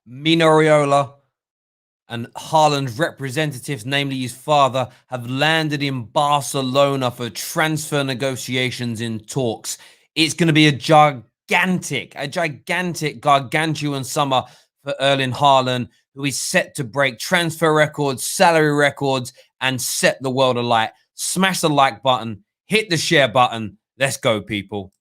Mino Raiola and Haaland's representatives, namely his father, have landed in Barcelona for transfer negotiations in talks. It's going to be a gigantic, gargantuan summer for Erling Haaland, who is set to break transfer records, salary records, and set the world alight. Smash the like button, hit the share button. Let's go, people.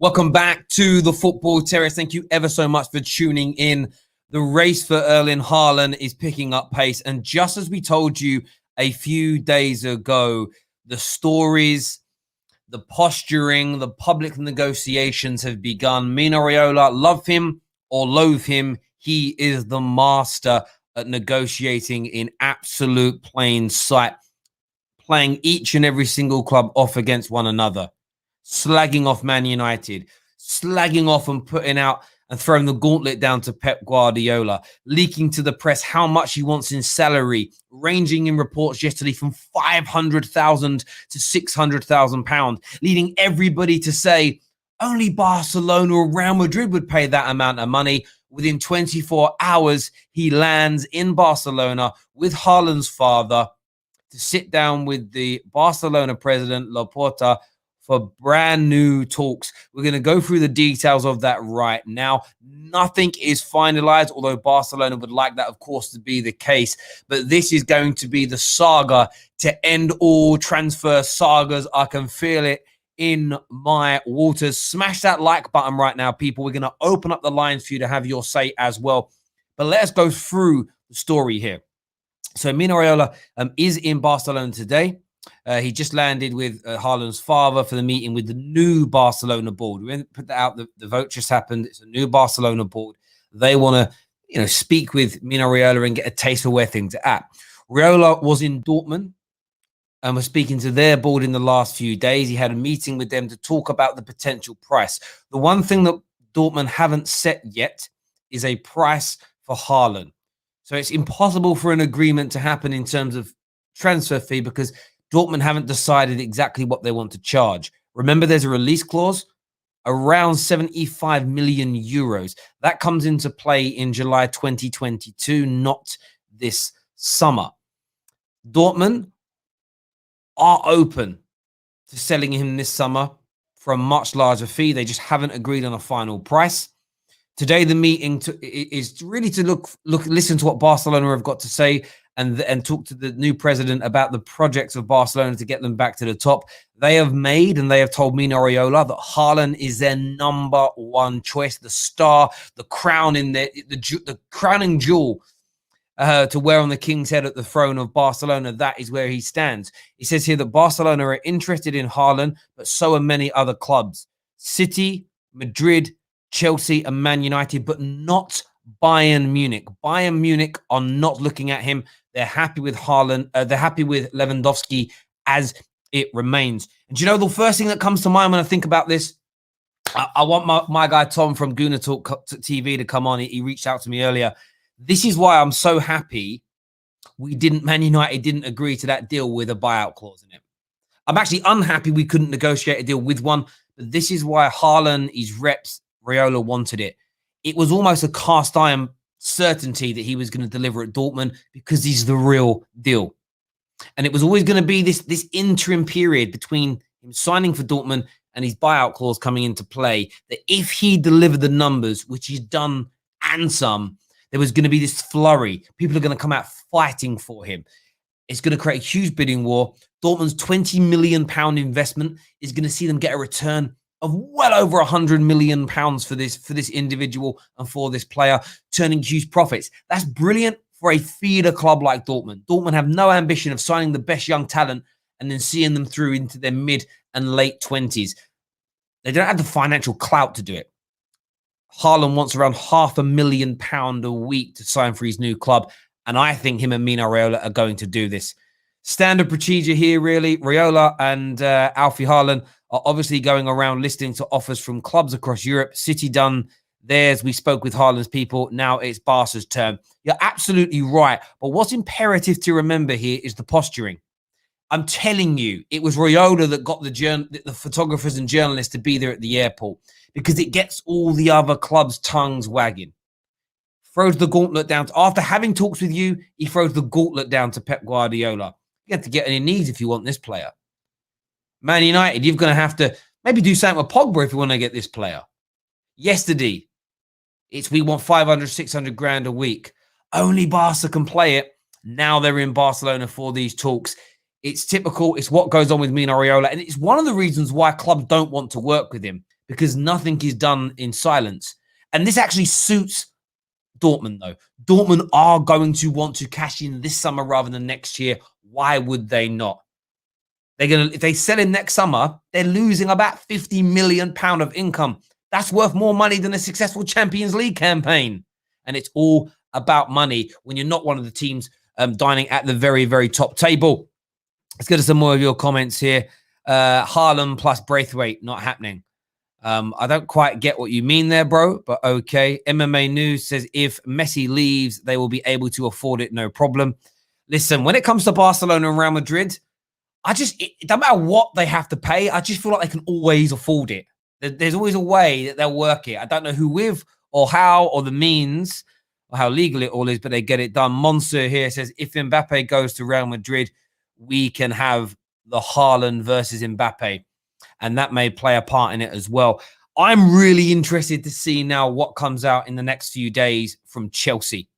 Welcome back to the Football Terrace. Thank you ever so much for tuning in. The race for Erling Haaland is picking up pace. And just as we told you a few days ago, the stories, the posturing, the public negotiations have begun. Mino Raiola, love him or loathe him, he is the master at negotiating in absolute plain sight, playing each and every single club off against one another. Slagging off Man United, slagging off and putting out and throwing the gauntlet down to Pep Guardiola, leaking to the press how much he wants in salary, ranging in reports yesterday from 500,000 to 600,000 pounds, leading everybody to say only Barcelona or Real Madrid would pay that amount of money. Within 24 hours, he lands in Barcelona with Haaland's father to sit down with the Barcelona president, Laporta, for brand new talks. We're going to go through the details of that right now. Nothing is finalized, although Barcelona would like that, of course, to be the case. But this is going to be the saga to end all transfer sagas. I can feel it in my waters. Smash that like button right now, people. We're going to open up the lines for you to have your say as well. But let us go through the story here. So Mino Raiola is in Barcelona today. He just landed with Haaland's father for the meeting with the new Barcelona board. We put that out. The vote just happened. It's a new Barcelona board. They want to, speak with Mino Raiola and get a taste of where things are at. Raiola was in Dortmund and was speaking to their board in the last few days. He had a meeting with them to talk about the potential price. The one thing that Dortmund haven't set yet is a price for Haaland. So it's impossible for an agreement to happen in terms of transfer fee because Dortmund haven't decided exactly what they want to charge. Remember, there's a release clause around 75 million euros. That comes into play in July 2022, not this summer. Dortmund are open to selling him this summer for a much larger fee. They just haven't agreed on a final price. Today, the meeting is really to listen to what Barcelona have got to say and talk to the new president about the projects of Barcelona to get them back to the top. They have made and they have told Mino Raiola that Haaland is their number one choice, the star, the crown in the crowning jewel to wear on the king's head at the throne of Barcelona. That is where he stands. He says here that Barcelona are interested in Haaland, but so are many other clubs. City, Madrid, Chelsea and Man United, but not Bayern Munich. Bayern Munich are not looking at him. They're happy with Haaland. They're happy with Lewandowski as it remains. And do you know the first thing that comes to mind when I think about this? I want my guy Tom from Gooner Talk TV to come on. He reached out to me earlier. This is why I'm so happy Man United didn't agree to that deal with a buyout clause in it. I'm actually unhappy we couldn't negotiate a deal with one, but this is why Haaland, his reps, Raiola wanted it. It was almost a cast iron certainty that he was going to deliver at Dortmund because he's the real deal. And it was always going to be this interim period between him signing for Dortmund and his buyout clause coming into play, that if he delivered the numbers, which he's done and some, there was going to be this flurry. People are going to come out fighting for him. It's going to create a huge bidding war. Dortmund's £20 million investment is going to see them get a return of well over £100 million for this individual and for this player, turning huge profits. That's brilliant for a feeder club like Dortmund. Dortmund have no ambition of signing the best young talent and then seeing them through into their mid and late 20s. They don't have the financial clout to do it. Haaland wants around £500,000 a week to sign for his new club, and I think him and Mino Raiola are going to do this. Standard procedure here, really. Riaola and Alfie Haaland are obviously going around listening to offers from clubs across Europe. City done theirs. We spoke with Haaland's people. Now it's Barca's turn. You're absolutely right. But what's imperative to remember here is the posturing. I'm telling you, it was Riaola that got the photographers and journalists to be there at the airport because it gets all the other clubs' tongues wagging. Throws the gauntlet down. After having talks with you, he throws the gauntlet down to Pep Guardiola. You have to get on your knees if you want this player. Man United, you're going to have to maybe do something with Pogba if you want to get this player. Yesterday, we want 500, 600 grand a week. Only Barca can play it. Now they're in Barcelona for these talks. It's typical. It's what goes on with Mino Raiola. And it's one of the reasons why clubs don't want to work with him, because nothing is done in silence. And this actually suits Dortmund, though. Dortmund are going to want to cash in this summer rather than next year. Why would they not? If they sell him next summer, they're losing about £50 million of income. That's worth more money than a successful Champions League campaign. And it's all about money when you're not one of the teams dining at the very, very top table. Let's get to some more of your comments here. Haaland plus Braithwaite, not happening. I don't quite get what you mean there, bro, but okay. MMA News says if Messi leaves, they will be able to afford it, no problem. Listen, when it comes to Barcelona and Real Madrid, it doesn't matter what they have to pay. I just feel like they can always afford it. There's always a way that they'll work it. I don't know who with or how or the means or how legal it all is, but they get it done. Monster here says if Mbappe goes to Real Madrid, we can have the Haaland versus Mbappe. And that may play a part in it as well. I'm really interested to see now what comes out in the next few days from Chelsea.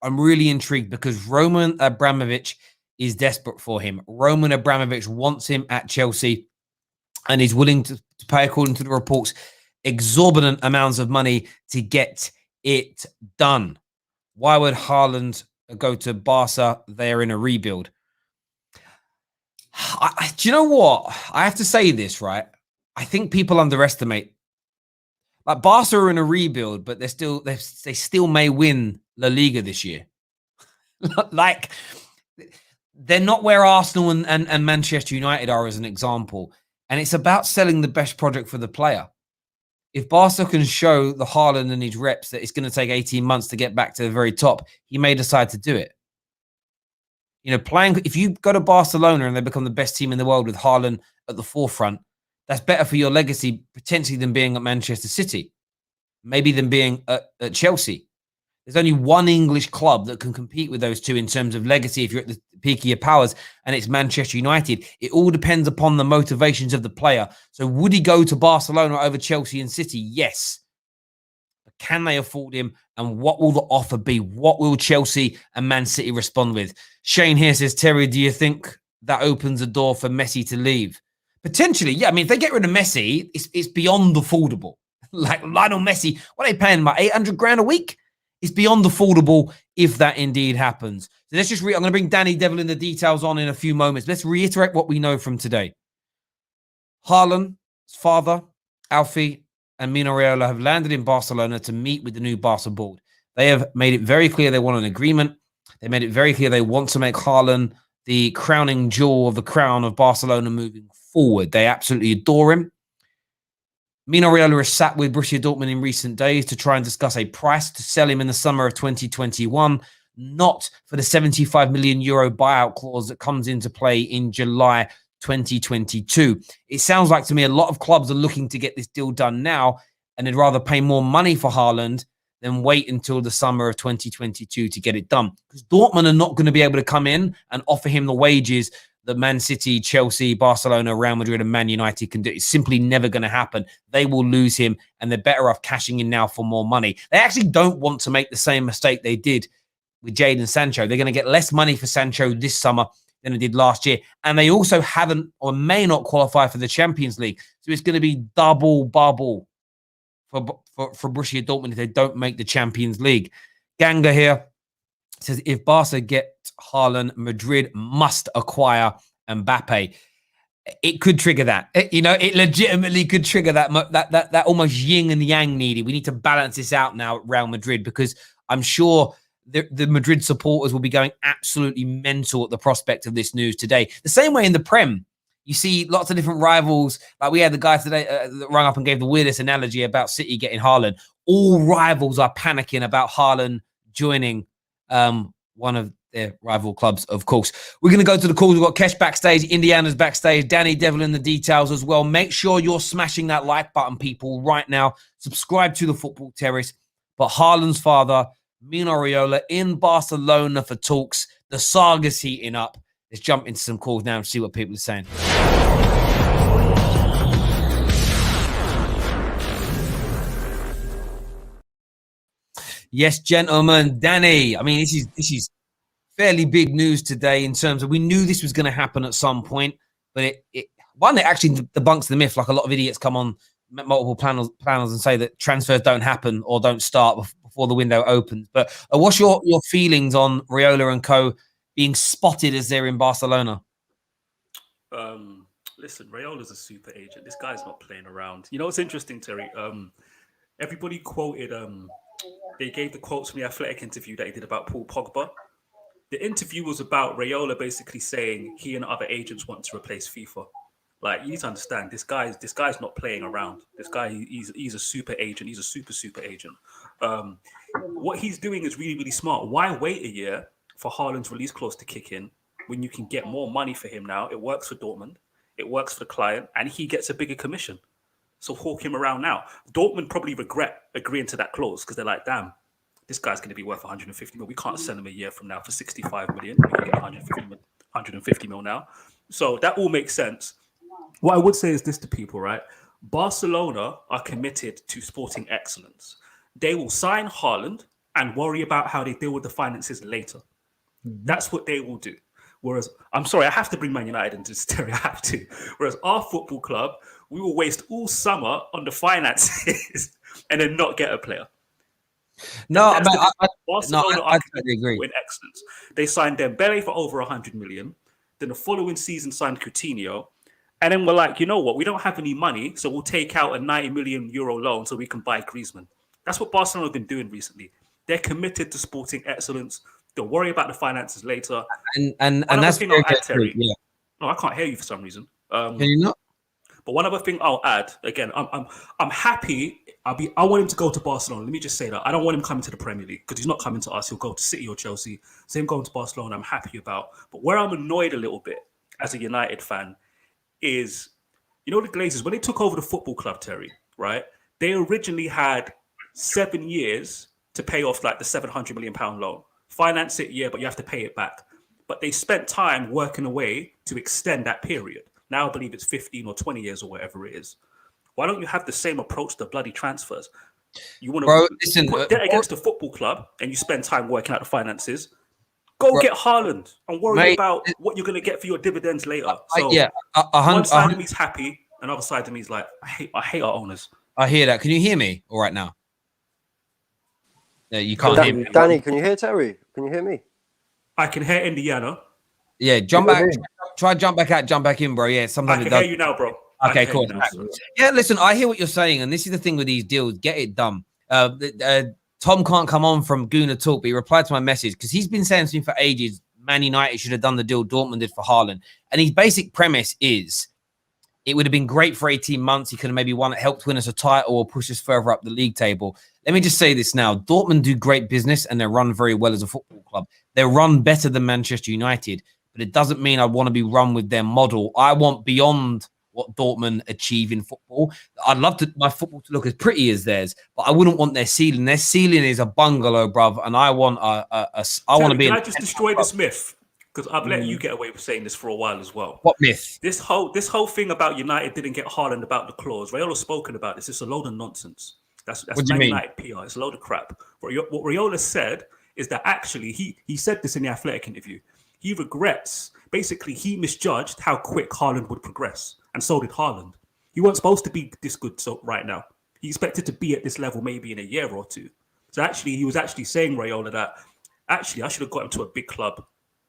I'm really intrigued because Roman Abramovich is desperate for him. Roman Abramovich wants him at Chelsea and is willing to pay, according to the reports, exorbitant amounts of money to get it done. Why would Haaland go to Barca? They're in a rebuild. Do you know what? I have to say this, right? I think people underestimate. Like Barca are in a rebuild, but they still may win La Liga this year. Like they're not where Arsenal and Manchester United are, as an example. And it's about selling the best project for the player. If Barca can show the Haaland and his reps that it's going to take 18 months to get back to the very top, he may decide to do it. You know, if you go to Barcelona and they become the best team in the world with Haaland at the forefront, that's better for your legacy potentially than being at Manchester City, maybe than being at Chelsea. There's only one English club that can compete with those two in terms of legacy if you're at the peak of your powers, and it's Manchester United. It all depends upon the motivations of the player. So would he go to Barcelona over Chelsea and City? Yes. But can they afford him? And what will the offer be? What will Chelsea and Man City respond with? Shane here says, Terry, do you think that opens a door for Messi to leave? Potentially, yeah. I mean, if they get rid of Messi, it's beyond affordable. Like Lionel Messi, what are they paying him, about 800 grand a week? It's beyond affordable if that indeed happens. So let's just I'm going to bring Danny Devil in the details on in a few moments. Let's reiterate what we know from today. Haaland's father, Alfie, and Mino Raiola have landed in Barcelona to meet with the new Barca board. They have made it very clear they want an agreement. They made it very clear they want to make Haaland the crowning jewel of the crown of Barcelona moving forward. They absolutely adore him. Mino Raiola has sat with Borussia Dortmund in recent days to try and discuss a price to sell him in the summer of 2021, not for the 75 million euro buyout clause that comes into play in July 2022. It sounds like to me a lot of clubs are looking to get this deal done now, and they'd rather pay more money for Haaland than wait until the summer of 2022 to get it done. Because Dortmund are not going to be able to come in and offer him the wages that Man City, Chelsea, Barcelona, Real Madrid, and Man United can do. It's simply never going to happen. They will lose him, and they're better off cashing in now for more money. They actually don't want to make the same mistake they did with Jadon Sancho. They're going to get less money for Sancho this summer than they did last year. And they also haven't or may not qualify for the Champions League. So it's going to be double bubble for Borussia Dortmund if they don't make the Champions League. Ganga here says, if Barca get Haaland, Madrid must acquire Mbappe. It could trigger that. It legitimately could trigger that almost yin and yang needed. We need to balance this out now at Real Madrid, because I'm sure the Madrid supporters will be going absolutely mental at the prospect of this news today. The same way in the Prem, you see lots of different rivals. Like we had the guy today that rang up and gave the weirdest analogy about City getting Haaland. All rivals are panicking about Haaland joining one of their rival clubs, of course. We're going to go to the calls. We've got Kesh backstage, Indiana's backstage, Danny Devil in the details as well. Make sure you're smashing that like button, people, right now. Subscribe to the Football Terrace. But Haaland's father, Mino Raiola, in Barcelona for talks. The saga's heating up. Let's jump into some calls now and see what people are saying. Yes, gentlemen. Danny, I mean, this is fairly big news today in terms of we knew this was going to happen at some point, but it actually debunks the myth. Like a lot of idiots come on multiple panels and say that transfers don't happen or don't start before the window opens. But what's your feelings on Raiola and co being spotted as they're in Barcelona? Listen, Raiola's a super agent. This guy's not playing around. You know what's interesting, Terry? Everybody quoted. They gave the quotes from the Athletic interview that he did about Paul Pogba. The interview was about Raiola basically saying he and other agents want to replace FIFA. Like, you need to understand, this guy's not playing around. This guy, he's a super agent. He's a super agent. What he's doing is really, really smart. Why wait a year for Haaland's release clause to kick in when you can get more money for him now? It works for Dortmund. It works for the client, and he gets a bigger commission. So hawk him around now. Dortmund probably regret agreeing to that clause because they're like, damn, this guy's going to be worth 150 mil. We can't sell him a year from now for 65 million. We can get 150 mil now. So that all makes sense. What I would say is this to people, right? Barcelona are committed to sporting excellence. They will sign Haaland and worry about how they deal with the finances later. That's what they will do. Whereas, I'm sorry, I have to bring Man United into this story. I have to. Whereas our football club, we will waste all summer on the finances and then not get a player. No, I totally agree. In excellence, they signed Dembele for over 100 million. Then the following season signed Coutinho, and then we're like, you know what? We don't have any money, so we'll take out a 90 million euro loan so we can buy Griezmann. That's what Barcelona have been doing recently. They're committed to sporting excellence. Don't worry about the finances later. And that's thing I'll add, Terry. Yeah. No, I can't hear you for some reason. Can you not? But one other thing I'll add, again, I'm happy. I want him to go to Barcelona. Let me just say that. I don't want him coming to the Premier League because he's not coming to us. He'll go to City or Chelsea. So him going to Barcelona, I'm happy about. But where I'm annoyed a little bit as a United fan is, you know, the Glazers, when they took over the football club, Terry, right? They originally had 7 years to pay off like the £700 million loan. Finance it, yeah, but you have to pay it back. But they spent time working away to extend that period. Now I believe it's 15 or 20 years or whatever it is. Why don't you have the same approach to bloody transfers? You want to put debt against the football club and you spend time working out the finances. Go get Haaland and worry about what you're going to get for your dividends later. So one side of me's happy, another side of me's like, I hate our owners. I hear that. Can you hear me all right now? Yeah, you can't hear me. Danny, can you hear Terry? Can you hear me? I can hear Indiana. Yeah, jump back. Try jump back out, jump back in, bro. Yeah, sometimes I can hear you now, bro. Okay, cool. Yeah, listen, I hear what you're saying, and this is the thing with these deals. Get it done. Tom can't come on from Guna Talk, but he replied to my message because he's been saying to me for ages, Man United should have done the deal Dortmund did for Haaland. And his basic premise is it would have been great for 18 months. He could have maybe helped win us a title or push us further up the league table. Let me just say this now. Dortmund do great business and they're run very well as a football club. They're run better than Manchester United, but it doesn't mean I want to be run with their model. I want beyond what Dortmund achieve in football. I'd love my football to look as pretty as theirs, but I wouldn't want their ceiling. Their ceiling is a bungalow, bruv, and I want I want to be. Can I just destroy this myth? Because I've let you get away with saying this for a while as well. What myth? This whole thing about United didn't get Haaland about the clause. Raiola's spoken about this. It's a load of nonsense. That's Man United PR. It's a load of crap. What Raiola said is that actually he said this in the Athletic interview. He regrets. Basically, he misjudged how quick Haaland would progress, and so did Haaland. He wasn't supposed to be this good right now. He expected to be at this level maybe in a year or two. So actually, he was actually saying, Raiola, that actually I should have got him to a big club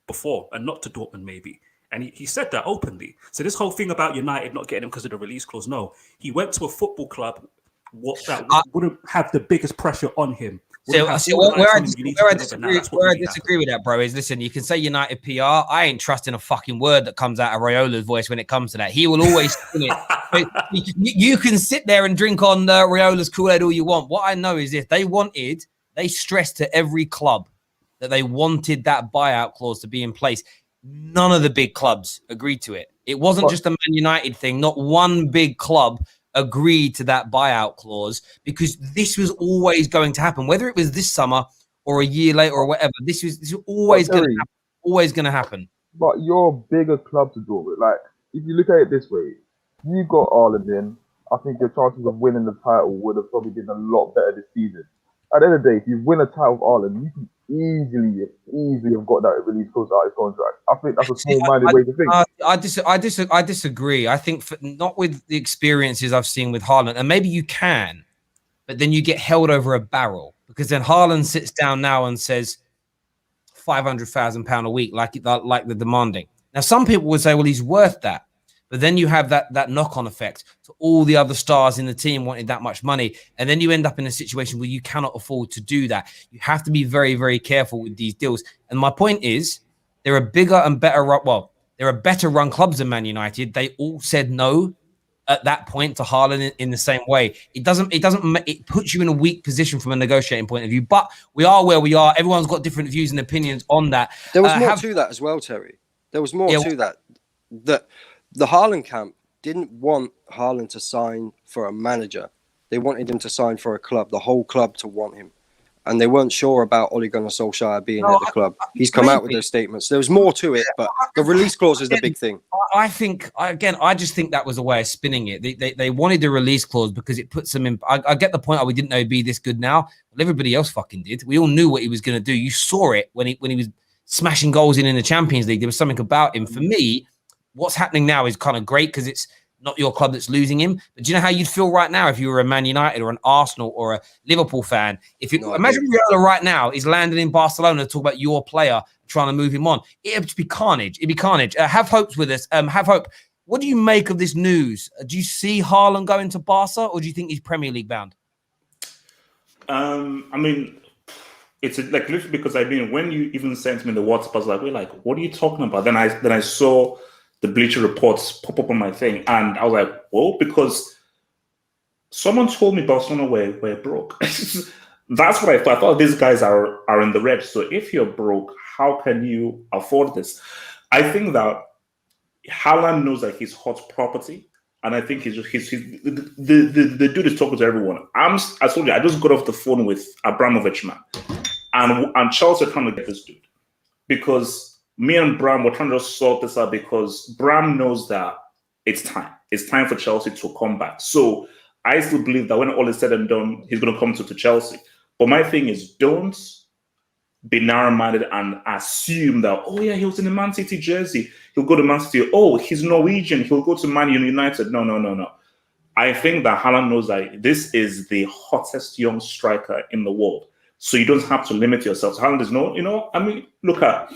before and not to Dortmund maybe. And he said that openly. So this whole thing about United not getting him because of the release clause, no. He went to a football club that wouldn't have the biggest pressure on him. So, have so all the where I lights on, you need to deliver. Now, that's what really disagree with that, bro, is listen, you can say United PR. I ain't trusting a fucking word that comes out of Raiola's voice when it comes to that. He will always spin it. You can sit there and drink on Raiola's Kool-Aid all you want. What I know is if they stressed to every club that they wanted that buyout clause to be in place. None of the big clubs agreed to it. It wasn't just a Man United thing. Not one big club agreed to that buyout clause because this was always going to happen. Whether it was this summer or a year later or whatever, this was always going to happen. Always going to happen. But you're a bigger club to draw with. Like, if you look at it this way, you got Haaland in. I think your chances of winning the title would have probably been a lot better this season. At the end of the day, if you win a title with Haaland, you can easily have got that release clause out of his contract. I think that's a small-minded way to think. I disagree. I think not with the experiences I've seen with Haaland, and maybe you can, but then you get held over a barrel because then Haaland sits down now and says £500,000 a week, like the demanding. Now, some people would say, well, he's worth that. But then you have that knock-on effect to all the other stars in the team wanting that much money. And then you end up in a situation where you cannot afford to do that. You have to be very, very careful with these deals. And my point is, there are bigger and better, there are better run clubs than Man United. They all said no at that point to Haaland in the same way. It puts you in a weak position from a negotiating point of view. But we are where we are. Everyone's got different views and opinions on that. There was more to that as well, Terry. There was more to that. The Haaland camp didn't want Haaland to sign for a manager. They wanted him to sign for a club, the whole club to want him. And they weren't sure about Ole Gunnar Solskjaer being at the club. He's come out with those statements. There was more to it, but the release clause is the big thing. I just think that was a way of spinning it. They wanted the release clause because it puts them in. I get the point. We didn't know he'd be this good now. Well, everybody else fucking did. We all knew what he was going to do. You saw it when he was smashing goals in the Champions League. There was something about him. For me, what's happening now is kind of great because it's not your club that's losing him. But do you know how you'd feel right now if you were a Man United or an Arsenal or a Liverpool fan? Imagine Riaola right now is landing in Barcelona to talk about your player trying to move him on. It'd just be carnage. It'd be carnage. Have hopes with us. Have hope. What do you make of this news? Do you see Haaland going to Barca or do you think he's Premier League bound? I mean, it's like literally because when you even sent me the WhatsApp, I was like, what are you talking about? Then I saw the Bleacher reports pop up on my thing, and I was like, well, because someone told me Barcelona were broke. That's what I thought. I thought these guys are in the red. So if you're broke, how can you afford this? I think that Haaland knows that he's hot property, and I think the dude is talking to everyone. I told you, I just got off the phone with Abramovich, man, and Chelsea are trying to get this dude because me and Bram were trying to sort this out because Bram knows that it's time. It's time for Chelsea to come back. So I still believe that when all is said and done, he's going to come to Chelsea. But my thing is, don't be narrow-minded and assume that, oh yeah, he was in the Man City jersey. He'll go to Man City. Oh, he's Norwegian. He'll go to Man United. No. I think that Haaland knows that this is the hottest young striker in the world. So you don't have to limit yourself. So Haaland is look at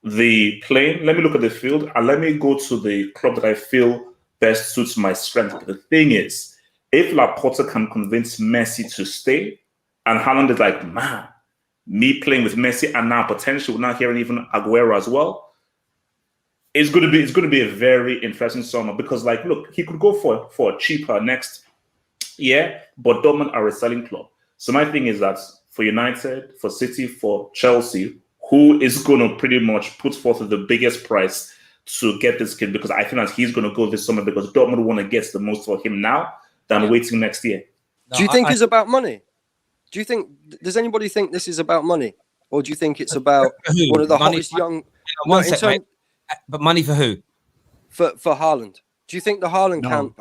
the plane, let me look at the field, and let me go to the club that I feel best suits my strength. But the thing is, if Laporta can convince Messi to stay, and Haaland is like, man, me playing with Messi and now potentially now hearing even Aguero as well, it's going to be a very interesting summer because, look, he could go for cheaper next year, but Dortmund are a selling club. So my thing is that for United, for City, for Chelsea, who is going to pretty much put forth the biggest price to get this kid? Because I think that he's going to go this summer because Dortmund want to get the most for him now than waiting next year. Do you think it's about money? Does anybody think this is about money? Or do you think it's about one of the hottest young... But money for who? For Haaland. Do you think the Haaland camp...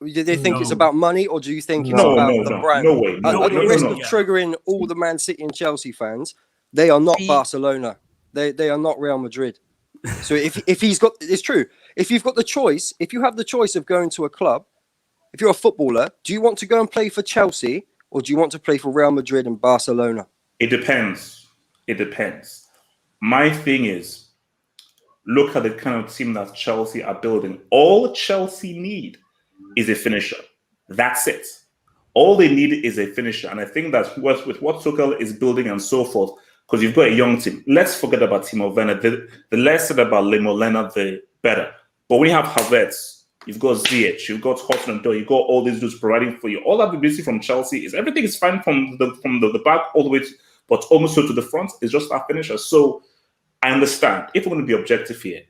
Do they think it's about money or do you think it's about the brand? No way. At the risk of triggering all the Man City and Chelsea fans, they are not Barcelona. They are not Real Madrid. So if he's got, it's true. If you've got the choice, if you have the choice of going to a club, if you're a footballer, do you want to go and play for Chelsea or do you want to play for Real Madrid and Barcelona? It depends. My thing is, look at the kind of team that Chelsea are building. All Chelsea need is a finisher. That's it. All they need is a finisher. And I think that's with what Tuchel is building and so forth, because you've got a young team. Let's forget about Timo Werner. The less said about Limo Leonard, the better. But when you have Havertz, you've got Ziyech, you've got Hudson-Odoi, you've got all these dudes providing for you. All that we see from Chelsea is everything is fine from the back all the way but almost so to the front is just our finisher. So I understand, if we're going to be objective here,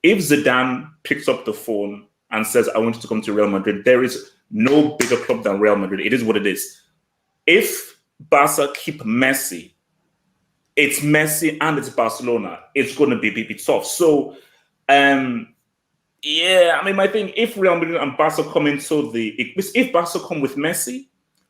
if Zidane picks up the phone and says, I want you to come to Real Madrid, there is no bigger club than Real Madrid. It is what it is. If Barca keep Messi, it's Messi and it's Barcelona. It's going to be tough. So, yeah, I mean, I think if Real Madrid and Barca come into if Barca come with Messi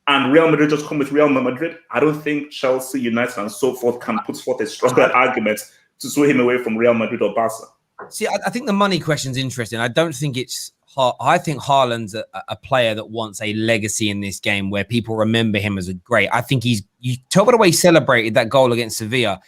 and Real Madrid just come with Real Madrid, I don't think Chelsea, United, and so forth can put forth a stronger argument to sway him away from Real Madrid or Barca. See, I think the money question is interesting. I don't think it's. I think Haaland's a player that wants a legacy in this game where people remember him as a great. I think you talk about the way he celebrated that goal against Sevilla.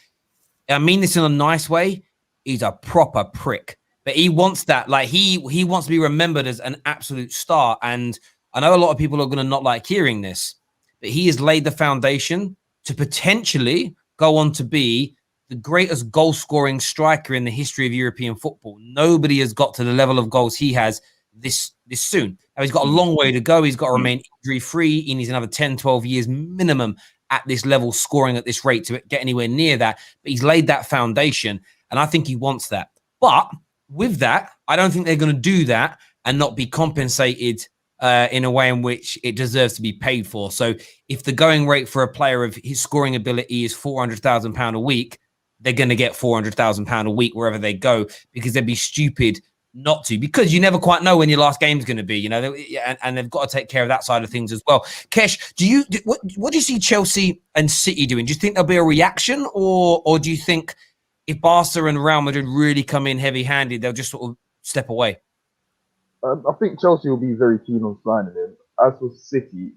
I mean this in a nice way. He's a proper prick. But he wants that, like he wants to be remembered as an absolute star. And I know a lot of people are going to not like hearing this, but he has laid the foundation to potentially go on to be the greatest goal-scoring striker in the history of European football. Nobody has got to the level of goals he has this soon. Now, he's got a long way to go. He's got to remain injury-free. He needs another 10, 12 years minimum at this level, scoring at this rate to get anywhere near that. But he's laid that foundation, and I think he wants that. But with that, I don't think they're going to do that and not be compensated in a way in which it deserves to be paid for. So if the going rate for a player of his scoring ability is £400,000 a week, they're going to get £400,000 a week wherever they go, because they'd be stupid not to, because you never quite know when your last game's going to be, you know, and they've got to take care of that side of things as well. Kesh, what do you see Chelsea and City doing? Do you think there'll be a reaction, or do you think if Barca and Real Madrid really come in heavy-handed, they'll just sort of step away? I think Chelsea will be very keen on signing him. As for City,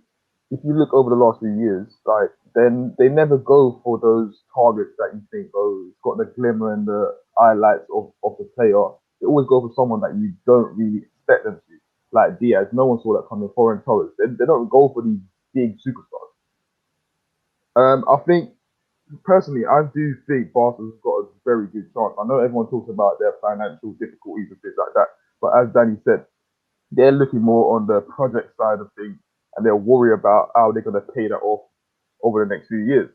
if you look over the last few years, like, then they never go for those targets that you think, oh, it's got the glimmer and the highlights of the player. They always go for someone that you don't really expect them to, like Diaz. No one saw that coming. Foreign Torres. They don't go for these big superstars. I think, personally, I do think Barca's got a very good chance. I know everyone talks about their financial difficulties and things like that, but as Danny said, they're looking more on the project side of things, and they'll worry about how they're going to pay that off over the next few years.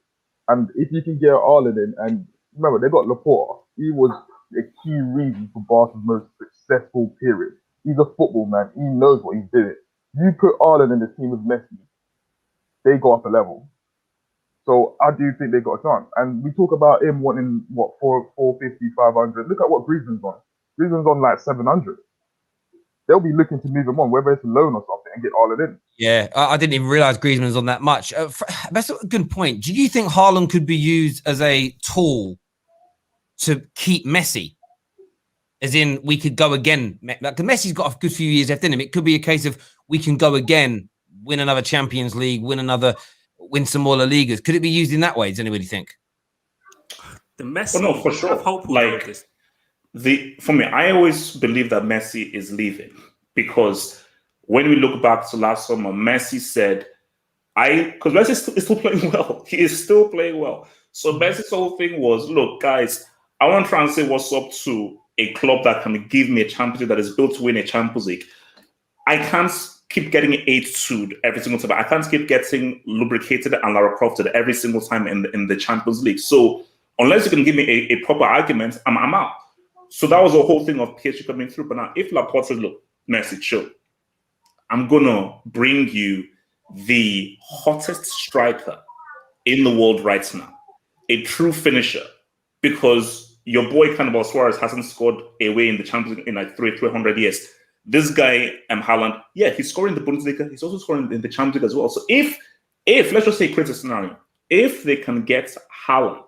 And if you can get Haaland in, and remember, they got Laporta. He was a key reason for Barca's most successful period. He's a football man. He knows what he's doing. You put Haaland in the team with Messi, they go up a level. So I do think they got a chance. And we talk about him wanting, 450, 500. Look at what Griezmann's on. Griezmann's on like 700. They'll be looking to move him on, whether it's a loan or something, and get Haaland in. Yeah, I didn't even realize Griezmann's on that much. That's a good point. Do you think Haaland could be used as a tool to keep Messi? As in, we could go again. Like, Messi's got a good few years left in him. It could be a case of we can go again, win another Champions League, win some more La Ligas. Could it be used in that way? Does anybody think? The Messi, no, for sure. For me, I always believe that Messi is leaving, because when we look back to last summer, Messi said, because Messi is still playing well. He is still playing well. So Messi's whole thing was, look, guys, I want to try and say what's up to a club that can give me a Champions League, that is built to win a Champions League. I can't keep getting 8-2 every single time. I can't keep getting lubricated and Lara Crofted every single time in the Champions League. So unless you can give me a proper argument, I'm out. So that was the whole thing of PSG coming through. But now, if Laporta says, look, Messi, chill, I'm going to bring you the hottest striker in the world right now, a true finisher, because your boy Cannibal Suarez hasn't scored away in the Champions League in like 300 years. This guy, Haaland, yeah, he's scoring in the Bundesliga. He's also scoring in the Champions League as well. So if let's just say, create a scenario, if they can get Haaland,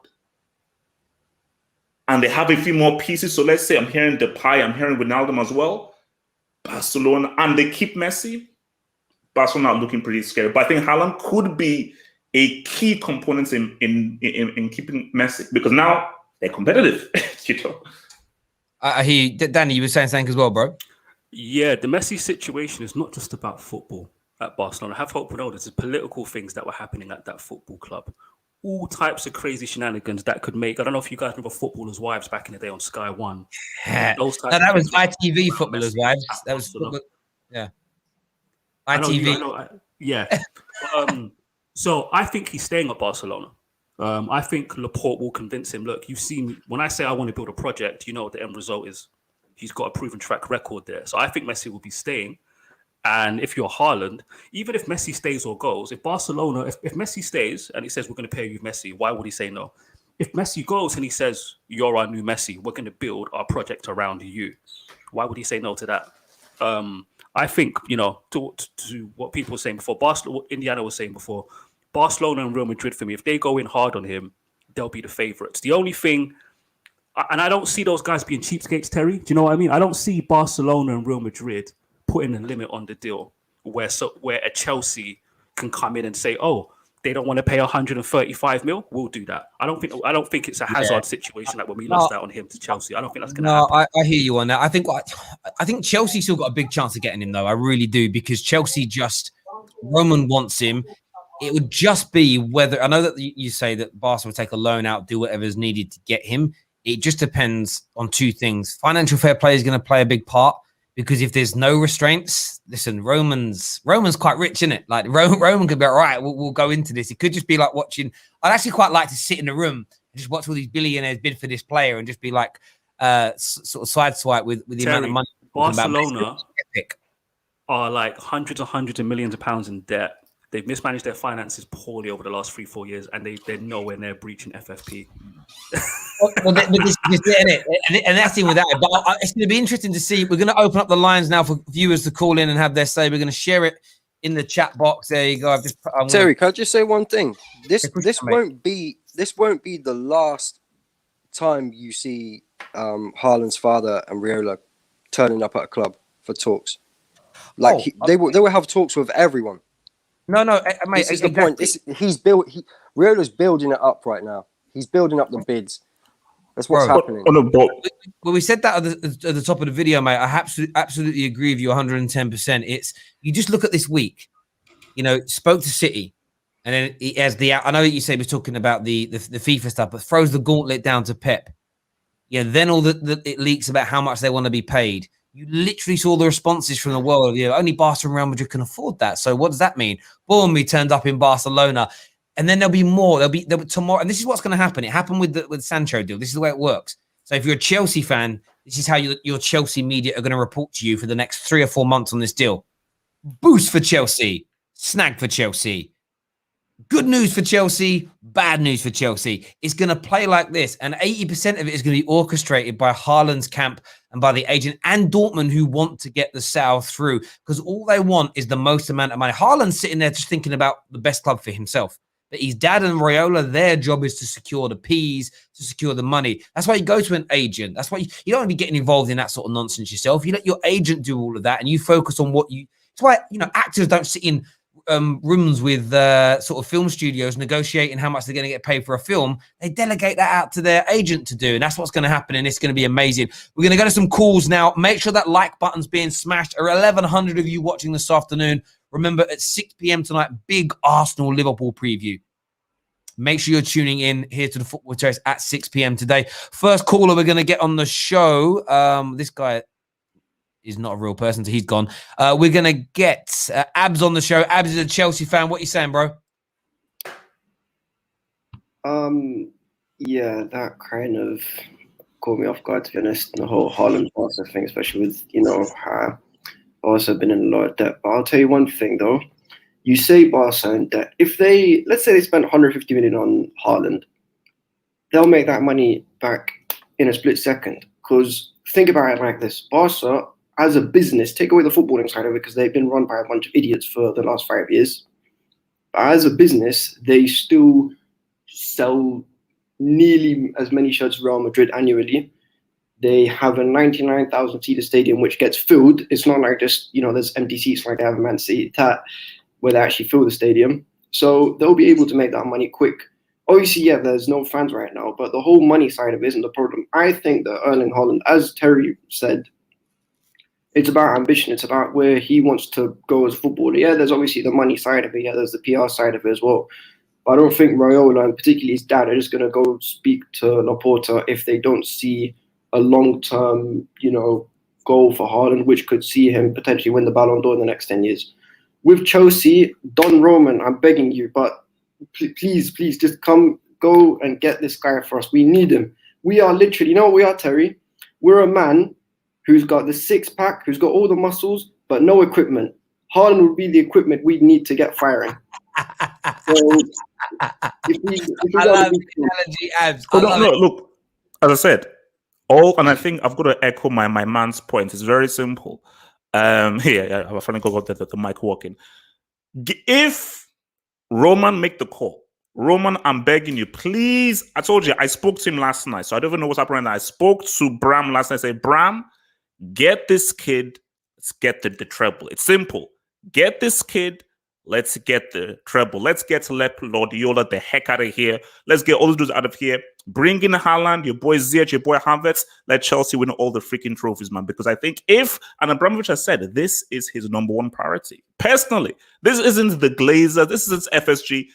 and they have a few more pieces, so let's say I'm hearing Depay, I'm hearing Wijnaldum as well, Barcelona, and they keep Messi, Barcelona are looking pretty scary. But I think Haaland could be a key component in keeping Messi, because now they're competitive. You know. I hear you. Danny, you were saying something as well, bro. Yeah, the Messi situation is not just about football. at Barcelona. Have hope. No, there's political things that were happening at that football club. All types of crazy shenanigans that could make. I don't know if you guys remember Footballers' Wives back in the day on Sky One. Those types. No, that of was things ITV Footballers' Wives. That was yeah. ITV. Yeah. So I think he's staying at Barcelona. I think Laporta will convince him. Look, you've seen when I say I want to build a project, you know what the end result is. He's got a proven track record there. So I think Messi will be staying. And if you're Haaland, even if Messi stays or goes, if Barcelona, if Messi stays and he says we're going to pay you Messi, why would he say no? If Messi goes and he says you're our new Messi, we're going to build our project around you, why would he say no to that? I think, you know, to what people were saying before, Barcelona, Indiana was saying before, Barcelona and Real Madrid, for me, if they go in hard on him, they'll be the favourites. The only thing, and I don't see those guys being cheapskates, Terry. Do you know what I mean? I don't see Barcelona and Real Madrid putting a limit on the deal where a Chelsea can come in and say, oh, they don't want to pay 135 mil. We'll do that. I don't think it's a Hazard situation like when we lost out on him to Chelsea. I don't think that's going to happen. I hear you on that. I think Chelsea still got a big chance of getting him though. I really do, because Chelsea Roman wants him. It would just be whether, I know that you say that Barca will take a loan out, do whatever is needed to get him. It just depends on two things. Financial fair play is going to play a big part, because if there's no restraints, listen, Roman's quite rich, isn't it? Like Roman could be all right, we'll go into this. It could just be like watching. I'd actually quite like to sit in the room and just watch all these billionaires bid for this player and just be like sort of sideswipe with the amount of money. Barcelona are like hundreds of millions of pounds in debt. They've mismanaged their finances poorly over the last 3-4 years, and they're nowhere near breaching FFP. Well, this is it, and that's in with that. But it's going to be interesting to see. We're going to open up the lines now for viewers to call in and have their say. We're going to share it in the chat box. There you go. Terry, can I just say one thing? This won't be the last time you see Haaland's father and Riaola turning up at a club for talks. Like they will have talks with everyone. No, mate. This is the point. Riola's building it up right now. He's building up the bids. That's what's happening. Well, we said that at the top of the video, mate. I absolutely agree with you 110%. It's, you just look at this week. You know, spoke to City, and then he has I know that you say we're talking about the FIFA stuff, but throws the gauntlet down to Pep. Yeah, then it leaks about how much they want to be paid. You literally saw the responses from the world. You know, only Barca and Real Madrid can afford that. So what does that mean? Boom, he turned up in Barcelona. And then there'll be more. There'll be tomorrow. And this is what's going to happen. It happened with Sancho deal. This is the way it works. So if you're a Chelsea fan, this is how your Chelsea media are going to report to you for the next 3 or 4 months on this deal. Boost for Chelsea. Snag for Chelsea. Good news for Chelsea, bad news for Chelsea. It's going to play like this, and 80% of it is going to be orchestrated by Haaland's camp and by the agent and Dortmund, who want to get the sale through, because all they want is the most amount of money. Haaland's sitting there just thinking about the best club for himself. But his dad and Riaola, their job is to secure the P's, to secure the money. That's why you go to an agent. That's why you don't want to be getting involved in that sort of nonsense yourself. You let your agent do all of that, and you focus on what you. That's why, you know, actors don't sit in rooms with sort of film studios negotiating how much they're going to get paid for a film. They delegate that out to their agent to do, and that's what's going to happen, and it's going to be amazing. We're going to go to some calls now. Make sure that like button's being smashed. There are 1,100 of you watching this afternoon. Remember, at 6 p.m. tonight, big Arsenal-Liverpool preview. Make sure you're tuning in here to the Football Terrace at 6 p.m. today. First caller we're going to get on the show. This guy is not a real person, so he's gone. We're going to get Abs on the show. Abs is a Chelsea fan. What are you saying, bro? Yeah, that kind of caught me off guard, to be honest. The whole Haaland Barca thing, especially with, you know, Barca been in a lot of debt. But I'll tell you one thing, though. You say Barca in debt. If they, let's say they spent 150 million on Haaland, they'll make that money back in a split second. Because think about it like this. Barca, as a business, take away the footballing side of it, because they've been run by a bunch of idiots for the last 5 years. But as a business, they still sell nearly as many shirts as Real Madrid annually. They have a 99,000-seater stadium which gets filled. It's not like just, you know, there's empty seats like they have in Man City, where they actually fill the stadium. So they'll be able to make that money quick. Obviously, yeah, there's no fans right now, but the whole money side of it isn't the problem. I think that Erling Haaland, as Terry said, It's about ambition. It's about where he wants to go as a footballer. Yeah, there's obviously the money side of it. Yeah, there's the PR side of it as well. But I don't think Raiola and particularly his dad are just going to go speak to Laporta if they don't see a long-term, goal for Haaland, which could see him potentially win the Ballon d'Or in the next 10 years. With Chelsea, Don Roman, I'm begging you, but please, just go and get this guy for us. We need him. We are literally, you know what we are, Terry? We're a man who's got the six-pack, who's got all the muscles, but no equipment. Haaland would be the equipment we'd need to get firing. So, I love the analogy, Abs. Look, as I said, and I think I've got to echo my man's point. It's very simple. Here, I finally got the mic working. If Roman make the call, Roman, I'm begging you, please. I told you, I spoke to him last night, so I don't even know what's happening. I spoke to Bram last night. I said, Bram, get this kid. Let's get the treble. It's simple. Get this kid. Let's get the treble. Let's get Lord Raiola the heck out of here. Let's get all the dudes out of here. Bring in Haaland, your boy Ziyech, your boy Havertz. Let Chelsea win all the freaking trophies, man. Because I think and Abramovich has said, this is his number one priority. Personally, this isn't the Glazer. This isn't FSG.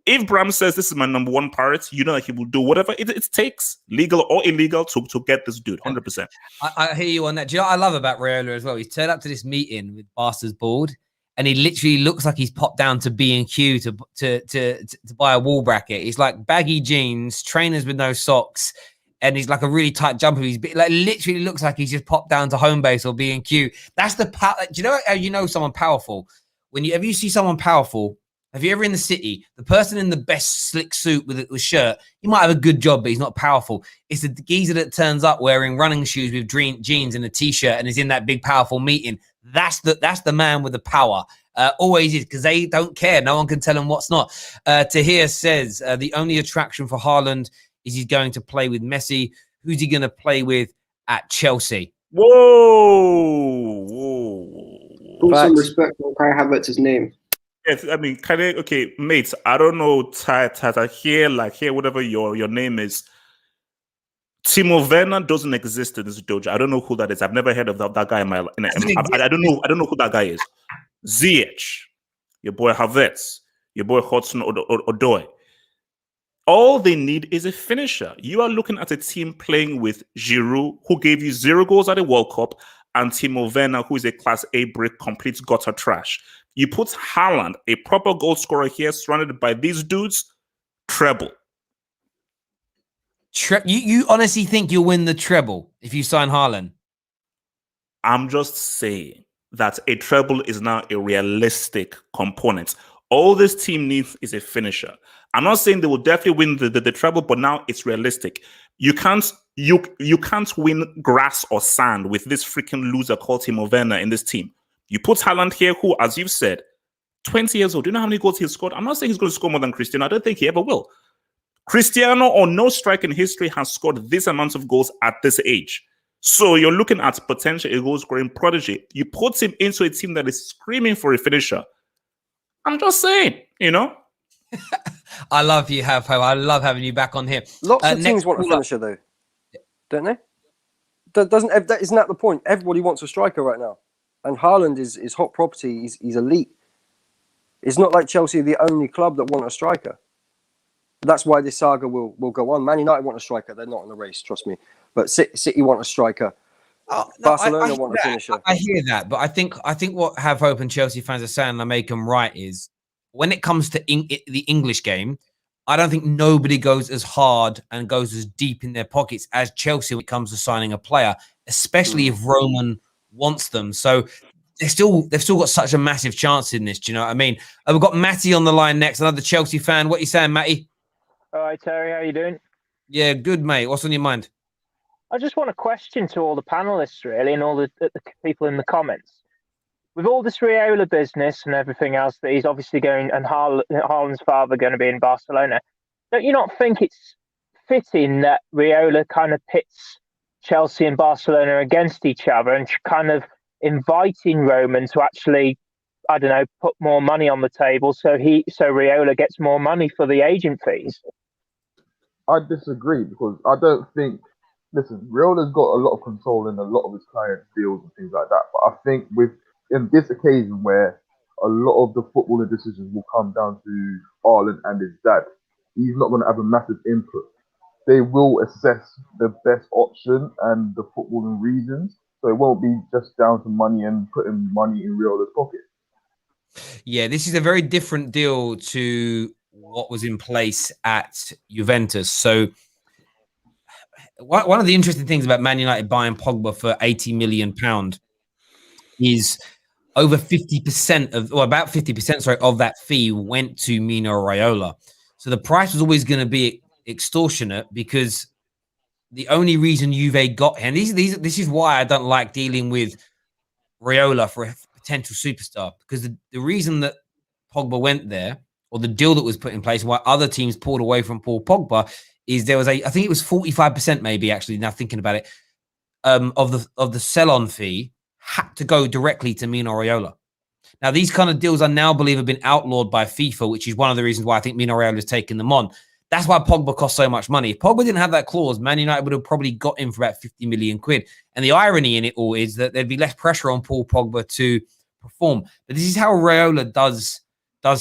If Bram says this is my number one priority, you know that he will do whatever it takes, legal or illegal, to get this dude, 100%. I hear you on that. Do you know what I love about Riaola as well? He's turned up to this meeting with Barca's board, and he literally looks like he's popped down to B&Q to buy a wall bracket. He's like baggy jeans, trainers with no socks, and he's like a really tight jumper. He's like literally looks like he's just popped down to Homebase or B&Q. That's the power. Do you know how you know someone powerful? Whenever you see someone powerful, have you ever in the city, the person in the best slick suit with shirt, he might have a good job, but he's not powerful. It's the geezer that turns up wearing running shoes with jeans and a t-shirt and is in that big powerful meeting. That's the man with the power. Always is, because they don't care. No one can tell them what's not. Tahir says the only attraction for Haaland is he's going to play with Messi. Who's he going to play with at Chelsea? Whoa. Put some respect on Kai Havertz's name. Yes, I mean, okay, mates, I don't know, Tata, here, whatever your name is. Timo Werner doesn't exist in this dojo. I don't know who that is. I've never heard of that guy in my life. I don't know who that guy is. Ziyech, your boy Havertz, your boy Hudson Odoi. All they need is a finisher. You are looking at a team playing with Giroud, who gave you 0 goals at the World Cup, and Timo Werner, who is a Class A brick, complete gutter trash. You put Haaland, a proper goal scorer here, surrounded by these dudes, treble. You honestly think you'll win the treble if you sign Haaland? I'm just saying that a treble is now a realistic component. All this team needs is a finisher. I'm not saying they will definitely win the treble, but now it's realistic. You can't win grass or sand with this freaking loser called Timo Werner in this team. You put Haaland here, who, as you've said, 20 years old. Do you know how many goals he's scored? I'm not saying he's going to score more than Cristiano. I don't think he ever will. Cristiano, or no striker in history, has scored this amount of goals at this age. So you're looking at potential a goal-scoring prodigy. You put him into a team that is screaming for a finisher. I'm just saying, I love you, Have Ho. I love having you back on here. Lots of teams want a finisher, though, don't they? Isn't that the point? Everybody wants a striker right now. And Haaland is hot property. He's elite. It's not like Chelsea are the only club that want a striker. That's why this saga will go on. Man United want a striker. They're not in the race, trust me. But City want a striker. Barcelona want a finisher. I hear that, but I think what Have Hope and Chelsea fans are saying, and I make them right, is when it comes to the English game, I don't think nobody goes as hard and goes as deep in their pockets as Chelsea when it comes to signing a player, especially if Roman wants them. So they've still got such a massive chance in this. Do you know what I mean? We've got Matty on the line next, another Chelsea fan. What are you saying, Matty? All right, Terry, how you doing? Yeah, good, mate. What's on your mind? I just want a question to all the panelists, really, and all the people in the comments. With all this Riaola business and everything else that he's obviously going, and Haaland's father going to be in Barcelona, don't you not think it's fitting that Riaola kind of pits Chelsea and Barcelona against each other and kind of inviting Roman to actually, I don't know, put more money on the table so Riaola gets more money for the agent fees? I disagree, because I don't think listen, Riola's got a lot of control in a lot of his clients' deals and things like that. But I think in this occasion where a lot of the footballing decisions will come down to Haaland and his dad, he's not going to have a massive input. They will assess the best option and the footballing reasons. So it won't be just down to money and putting money in Riola's pocket. Yeah, this is a very different deal to what was in place at Juventus. So one of the interesting things about Man United buying Pogba for £80 million is over 50% about 50%, of that fee went to Mino Raiola. So the price was always going to be extortionate because the only reason Juve got him, this is why I don't like dealing with Raiola for a potential superstar, because the reason that Pogba went there, or the deal that was put in place, why other teams pulled away from Paul Pogba, is there was I think it was 45%, maybe, actually, now thinking about it, of the sell-on fee had to go directly to Mino Raiola. Now, these kind of deals I now believe have been outlawed by FIFA, which is one of the reasons why I think Mino Raiola has taken them on. That's why Pogba cost so much money. If Pogba didn't have that clause, Man United would have probably got him for about 50 million quid. And the irony in it all is that there'd be less pressure on Paul Pogba to perform. But this is how Raiola does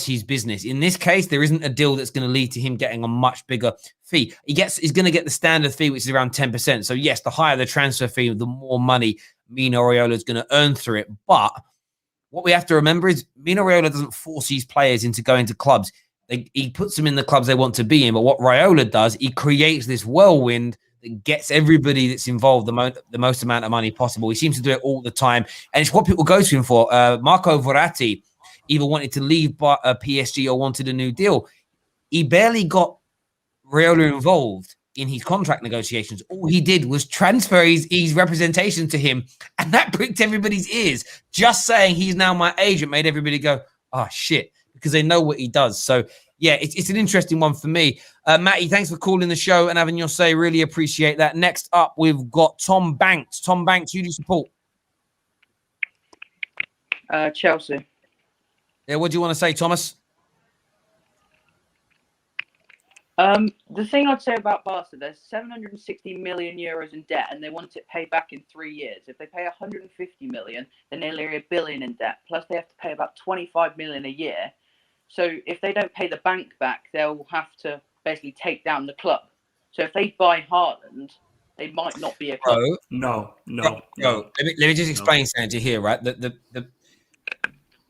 his business. In this case, there isn't a deal that's going to lead to him getting a much bigger fee. He's going to get the standard fee, which is around 10%. So yes, the higher the transfer fee, the more money Mino Raiola is going to earn through it. But what we have to remember is Mino Raiola doesn't force these players into going to clubs. He puts them in the clubs they want to be in. But what Raiola does, he creates this whirlwind that gets everybody that's involved the most amount of money possible. He seems to do it all the time. And it's what people go to him for. Marco Verratti either wanted to leave PSG or wanted a new deal. He barely got Raiola involved in his contract negotiations. All he did was transfer his representation to him, and that pricked everybody's ears. Just saying he's now my agent made everybody go, oh, shit, because they know what he does. So, yeah, it's an interesting one for me. Matty, thanks for calling the show and having your say. Really appreciate that. Next up, we've got Tom Banks. Tom Banks, who do you support? Chelsea. Yeah, what do you want to say, Thomas? The thing I'd say about Barca, there's 760 million euros in debt, and they want it paid back in 3 years. If they pay 150 million, they're nearly $1 billion in debt. Plus, they have to pay about 25 million a year. So, if they don't pay the bank back, they'll have to basically take down the club. So, if they buy Haaland, they might not be a club. No. Let me just explain something here, right?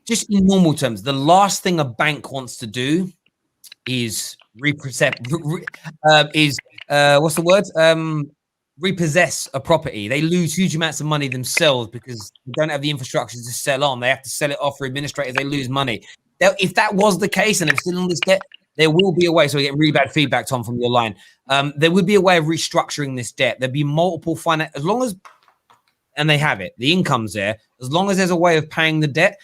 Just in normal terms, the last thing a bank wants to do is repossess a property. They lose huge amounts of money themselves because they don't have the infrastructure to sell on. They have to sell it off for administrators. They lose money. Now, if that was the case and they're still in this debt, there will be a way. So we get really bad feedback, Tom, from your line. There would be a way of restructuring this debt. There'd be multiple as long as, and they have it, the income's there. As long as there's a way of paying the debt,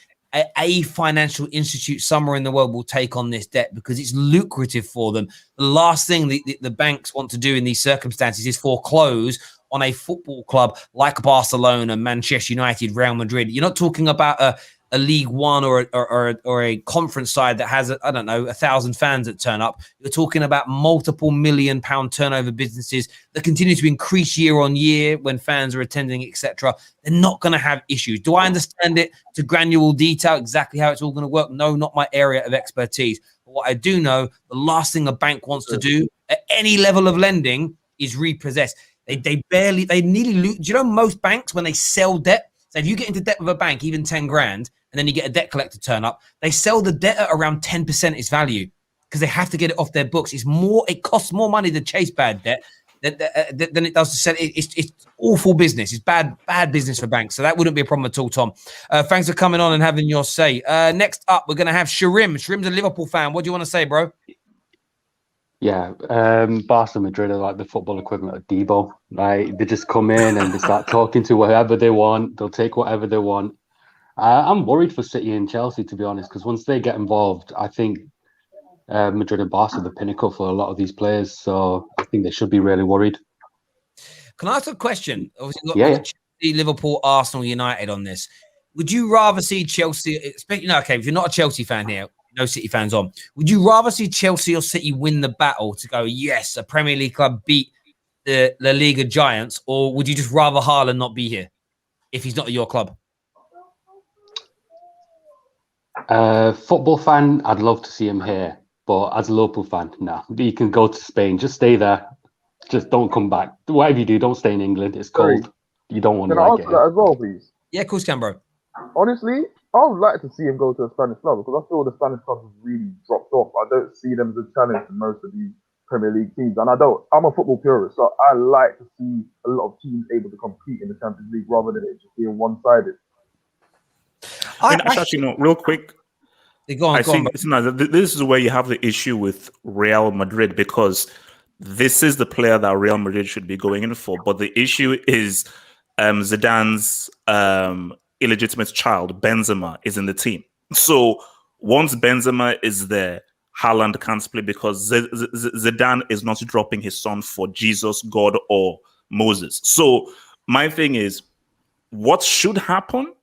a financial institute somewhere in the world will take on this debt because it's lucrative for them. The last thing the banks want to do in these circumstances is foreclose on a football club like Barcelona, Manchester United, Real Madrid. You're not talking about a League One or a conference side that has, 1,000 fans that turn up. You're talking about multiple £1 million turnover businesses that continue to increase year on year when fans are attending, etc. They're not going to have issues. Do I understand it to granular detail exactly how it's all going to work? No, not my area of expertise. But what I do know, the last thing a bank wants to do at any level of lending is repossess. They nearly lose. Do you know most banks, when they sell debt, so if you get into debt with a bank, even 10 grand, and then you get a debt collector turn up, they sell the debt at around 10% its value because they have to get it off their books. It costs more money to chase bad debt than it does to sell it. It's awful business. It's bad business for banks. So that wouldn't be a problem at all, Tom. Thanks for coming on and having your say. Next up, we're going to have Sharim. Sharim's a Liverpool fan. What do you want to say, bro? Yeah, Barca Madrid are like the football equivalent of Debo. Like, they just come in and they start talking to whoever they want. They'll take whatever they want. I'm worried for City and Chelsea, to be honest, because once they get involved, I think Madrid and Barca are the pinnacle for a lot of these players. So I think they should be really worried. Can I ask a question? Obviously, Chelsea, Liverpool, Arsenal, United on this. Would you rather see Chelsea? If you're not a Chelsea fan here, no City fans on. Would you rather see Chelsea or City win the battle to go, yes, a Premier League club beat the La Liga giants, or would you just rather Haaland not be here if he's not at your club? Football fan, I'd love to see him here, but as a local fan, no. You can go to Spain, just stay there, just don't come back. Whatever you do, don't stay in England. It's cold. You don't want Can to I like answer it. that as well, please? Yeah, of course, can, bro. Honestly, I would like to see him go to a Spanish club because I feel the Spanish clubs have really dropped off. I don't see them as a challenge to most of the Premier League teams, and I'm a football purist, so I like to see a lot of teams able to compete in the Champions League rather than it just being one-sided. I mean, actually, no, real quick. I think this is where you have the issue with Real Madrid, because this is the player that Real Madrid should be going in for. But the issue is Zidane's illegitimate child, Benzema, is in the team. So once Benzema is there, Haaland can't play because Zidane is not dropping his son for Jesus, God, or Moses. So my thing is, what should happen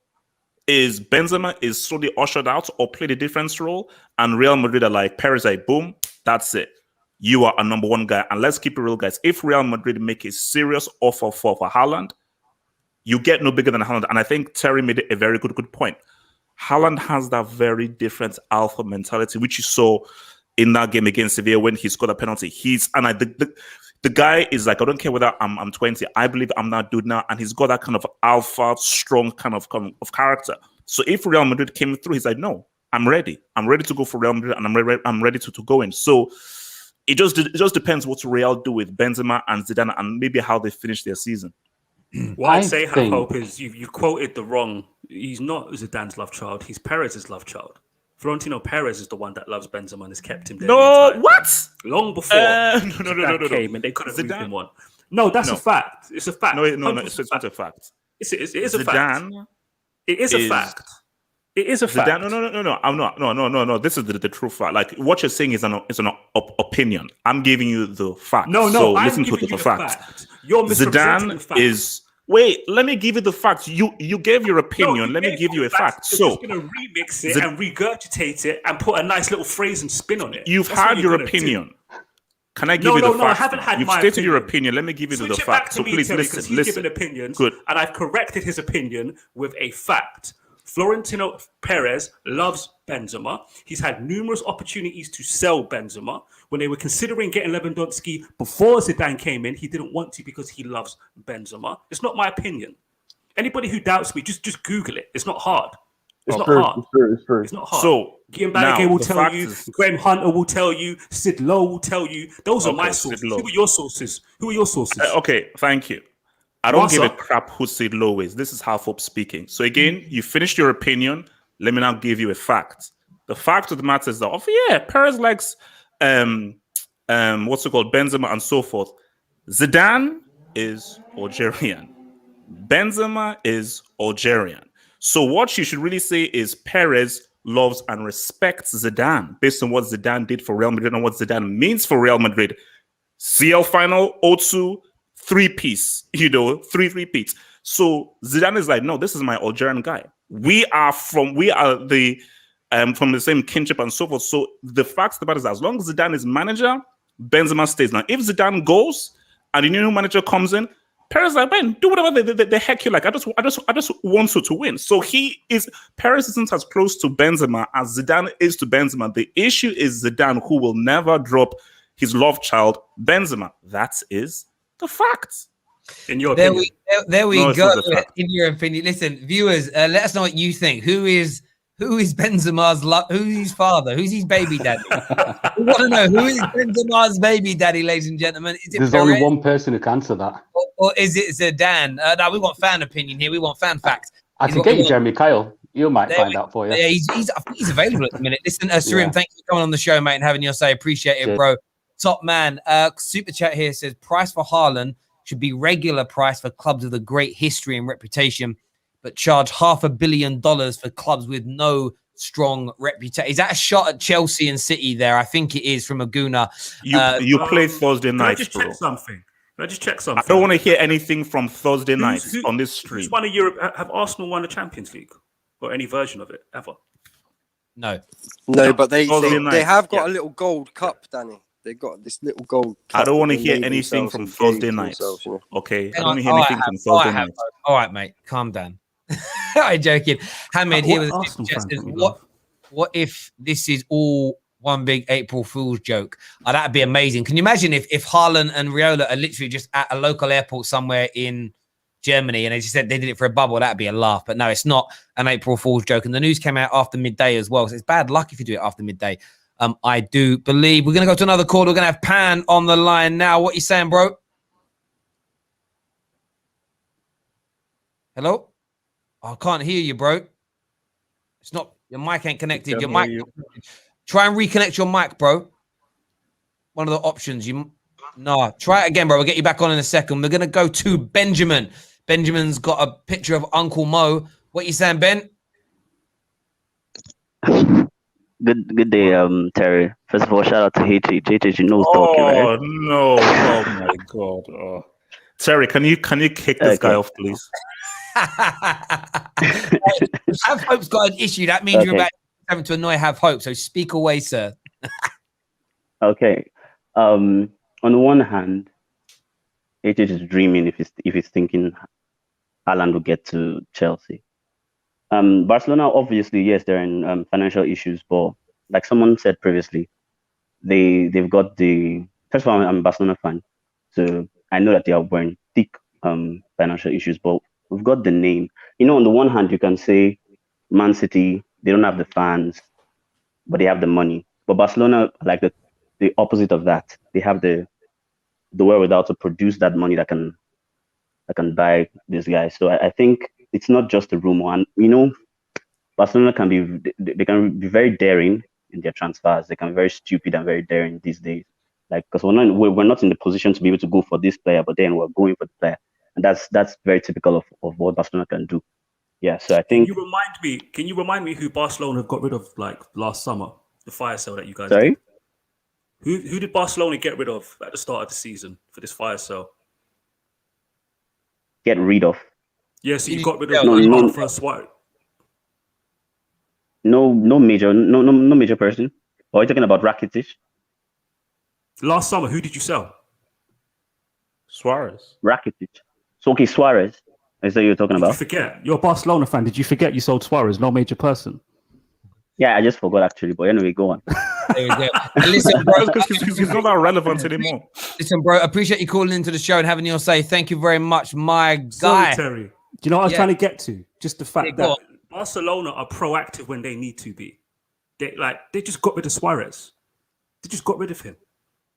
is Benzema is slowly ushered out or played a different role, and Real Madrid are like, Perez, like, boom, that's it. You are a number one guy. And let's keep it real, guys. If Real Madrid make a serious offer for Haaland, you get no bigger than Haaland. And I think Terry made a very good point. Haaland has that very different alpha mentality, which you saw in that game against Sevilla when he scored a penalty. The guy is like, I don't care whether I'm 20. I believe I'm that dude now. And he's got that kind of alpha, strong kind of character. So if Real Madrid came through, he's like, no, I'm ready. I'm ready to go for Real Madrid, and I'm ready to go in. So it just depends what Real do with Benzema and Zidane and maybe how they finish their season. What I'd say, have hope, is you quoted the wrong. He's not Zidane's love child. He's Perez's love child. Florentino Perez is the one that loves Benzema and has kept him there. No, what? Long before Zidane came and they couldn't move him on. No, that's a fact. It's a fact. No, it's not a fact. It is a fact. It is a fact. It is a fact. No. I'm not. No. This is the true fact. Like, what you're saying is an opinion. I'm giving you the fact. No. So I'm listen to giving the you fact. You're misrepresenting the fact. Wait, let me give you the facts. You gave your opinion. Let me give you a fact. So you're going to remix it and regurgitate it and put a nice little phrase and spin on it. You've had your opinion. Can I give you the facts? No, I haven't had You've my stated opinion. your opinion. Let me give you the facts. So please listen. He's given opinions, and I've corrected his opinion with a fact. Florentino Perez loves Benzema. He's had numerous opportunities to sell Benzema. When they were considering getting Lewandowski before Zidane came in, he didn't want to because he loves Benzema. It's not my opinion. Anybody who doubts me, just Google it. It's not hard. It's not hard. It's true. It's not hard. So Guillaume Balaguer will tell you. Graham Hunter will tell you. Sid Lowe will tell you. Those are my sources. Who are your sources? Okay, thank you. I don't give a crap who Sid Lowe is. This is half up speaking. So again, you finished your opinion. Let me now give you a fact. The fact of the matter is that, Perez likes what's it called, Benzema and so forth. Zidane is Algerian. Benzema is Algerian. So what you should really say is Perez loves and respects Zidane based on what Zidane did for Real Madrid and what Zidane means for Real Madrid. CL final, O2, three-piece, three repeats. So Zidane is like, no, this is my Algerian guy. We are the from the same kinship and so forth. So the fact about it is, as long as Zidane is manager, Benzema stays. Now, if Zidane goes and the new manager comes in, Perez is like, man, do whatever the heck you like. I just want you to win. So Perez isn't as close to Benzema as Zidane is to Benzema. The issue is Zidane, who will never drop his love child, Benzema. That is the fact. In your opinion. There we go. In your opinion, listen, viewers, let us know what you think. Who is Benzema's who's his father? Who's his baby daddy? We want to know who is Benzema's baby daddy, ladies and gentlemen. Is it There's Perez? only one person who can answer that. Or is it Zidane? No, we want fan opinion here. We want fan facts. I can get you Jeremy Kyle. You might find out for you. Yeah, I think he's available at the minute. Listen, Sarim, thank you for coming on the show, mate, and having your say. Appreciate it, bro. Top man. Super chat here says price for Haaland should be regular price for clubs with a great history and reputation, but charge $500 million for clubs with no strong reputation. Is that a shot at Chelsea and City there? I think it is from Aguna. You play Thursday night, bro. Can I just check something? I don't want to hear anything from Thursday nights on this stream. Who's won a Europe? Have Arsenal won the Champions League or any version of it ever? No, but they have got a little gold cup, Danny. They got this little gold. I don't want to they hear made anything themselves from and gave Thursday to nights. themselves, you know? Okay, I Hang don't on. want to hear All right, anything from all right, Thursday nights. all right, mate, calm down. I'm joking. Hamid here What with a Arsenal fan suggestion. can we laugh? What if this is all one big April Fool's joke? Oh, that'd be amazing. Can you imagine if Haaland and Riaola are literally just at a local airport somewhere in Germany and they just said they did it for a bubble? That'd be a laugh. But no, it's not an April Fool's joke. And the news came out after midday as well. So it's bad luck if you do it after midday. I do believe we're going to go to another call. We're going to have Pan on the line now. What you saying, bro? Hello? Oh, I can't hear you, bro. It's not, your mic ain't connected. Your mic. Try and reconnect your mic, bro. One of the options. No, try it again, bro. We'll get you back on in a second. We're going to go to Benjamin. Benjamin's got a picture of Uncle Mo. What you saying, Ben? Good day, Terry. First of all, shout out to HH. You know who's talking, right? Oh no! Oh my god! Oh. Terry, can you kick this guy off, please? Have Hope's got an issue. That means you're about having to annoy Have Hope. So speak away, sir. Okay. On the one hand, HH is dreaming if he's thinking Haaland will get to Chelsea. Barcelona, obviously, yes, they're in financial issues, but like someone said previously, they've got the. First of all, I'm a Barcelona fan, so I know that they are wearing thick financial issues, but we've got the name. You know, on the one hand, you can say Man City, they don't have the fans, but they have the money. But Barcelona, like the opposite of that, they have the wherewithal to produce that money that can buy these guys. So I think it's not just a rumor. And you know, Barcelona can be very daring in their transfers. They can be very stupid and very daring these days. Like, because we're not in the position to be able to go for this player, but then we're going for the player, and that's very typical of what Barcelona can do. Yeah, so I think. Can you remind me who Barcelona got rid of like last summer? The fire sale that you guys Sorry? did. Who did Barcelona get rid of at the start of the season for this fire sale? Get rid of? Yeah, so you got rid of for Suarez. No major person. Or are you talking about Rakitic? Last summer, who did you sell? Suarez. Rakitic. So okay, Suarez. Is that you're talking about? You forget. You're a Barcelona fan. Did you forget you sold Suarez? No major person. Yeah, I just forgot actually. But anyway, go on. There we go. And listen, bro, he's not that relevant anymore. Listen, bro, appreciate you calling into the show and having your say. Thank you very much, my guy. Sorry, Terry. Do you know what I was trying to get to? Just the fact that Barcelona are proactive when they need to be. They just got rid of Suarez. They just got rid of him.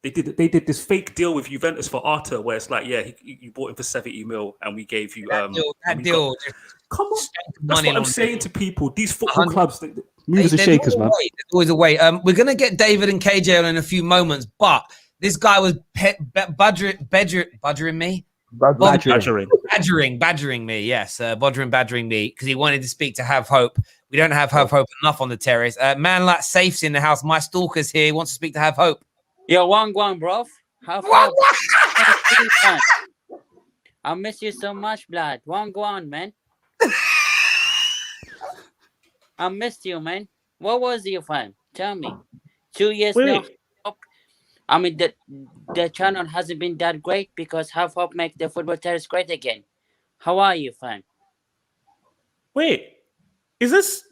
They did this fake deal with Juventus for Arta, where it's like, yeah, you bought him for 70 mil, and we gave you that deal. Come on, that's what I'm saying to people. These football clubs, movers and shakers, man. There's always a way. We're gonna get David and KJ on in a few moments, but this guy was badgering me. Badgering me, yes. Badgering me because he wanted to speak to Have Hope. We don't have Have Hope enough on the terrace. Man like Safe's in the house. My stalker's here. He wants to speak to Have Hope. Yo, one, bro. Have Hope. I miss you so much, blood. One, man. I missed you, man. What was you, fam? Tell me. 2 years now. I mean, the channel hasn't been that great because Have Hope make the football terrace great again. How are you, fam? Is this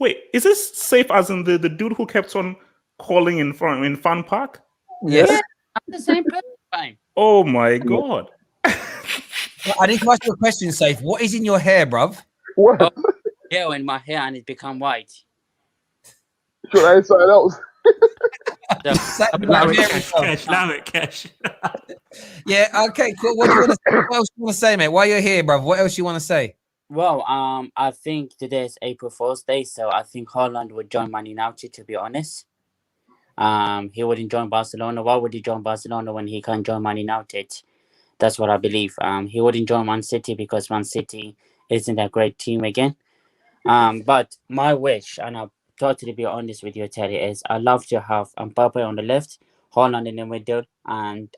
Safe as in the dude who kept on calling in Fan Park? Yes. Yeah, I'm the same person, fam. Oh my god. I need to ask you a question, Safe. What is in your hair, bruv? What? Oh, yeah, in my hair and it become white. Should I say something else? Cash. Yeah, okay, cool. What else do you want to say, mate? Why you're here, bruv? What else you want to say? Well, I think today is April Fool's Day, so I think Haaland would join Man United, to be honest. He wouldn't join Barcelona. Why would he join Barcelona when he can't join Man United? That's what I believe. He wouldn't join Man City because Man City isn't a great team again. But my wish, and I'll totally be honest with you, Terry, is I love to have Mbappe on the left, Haaland in the middle, and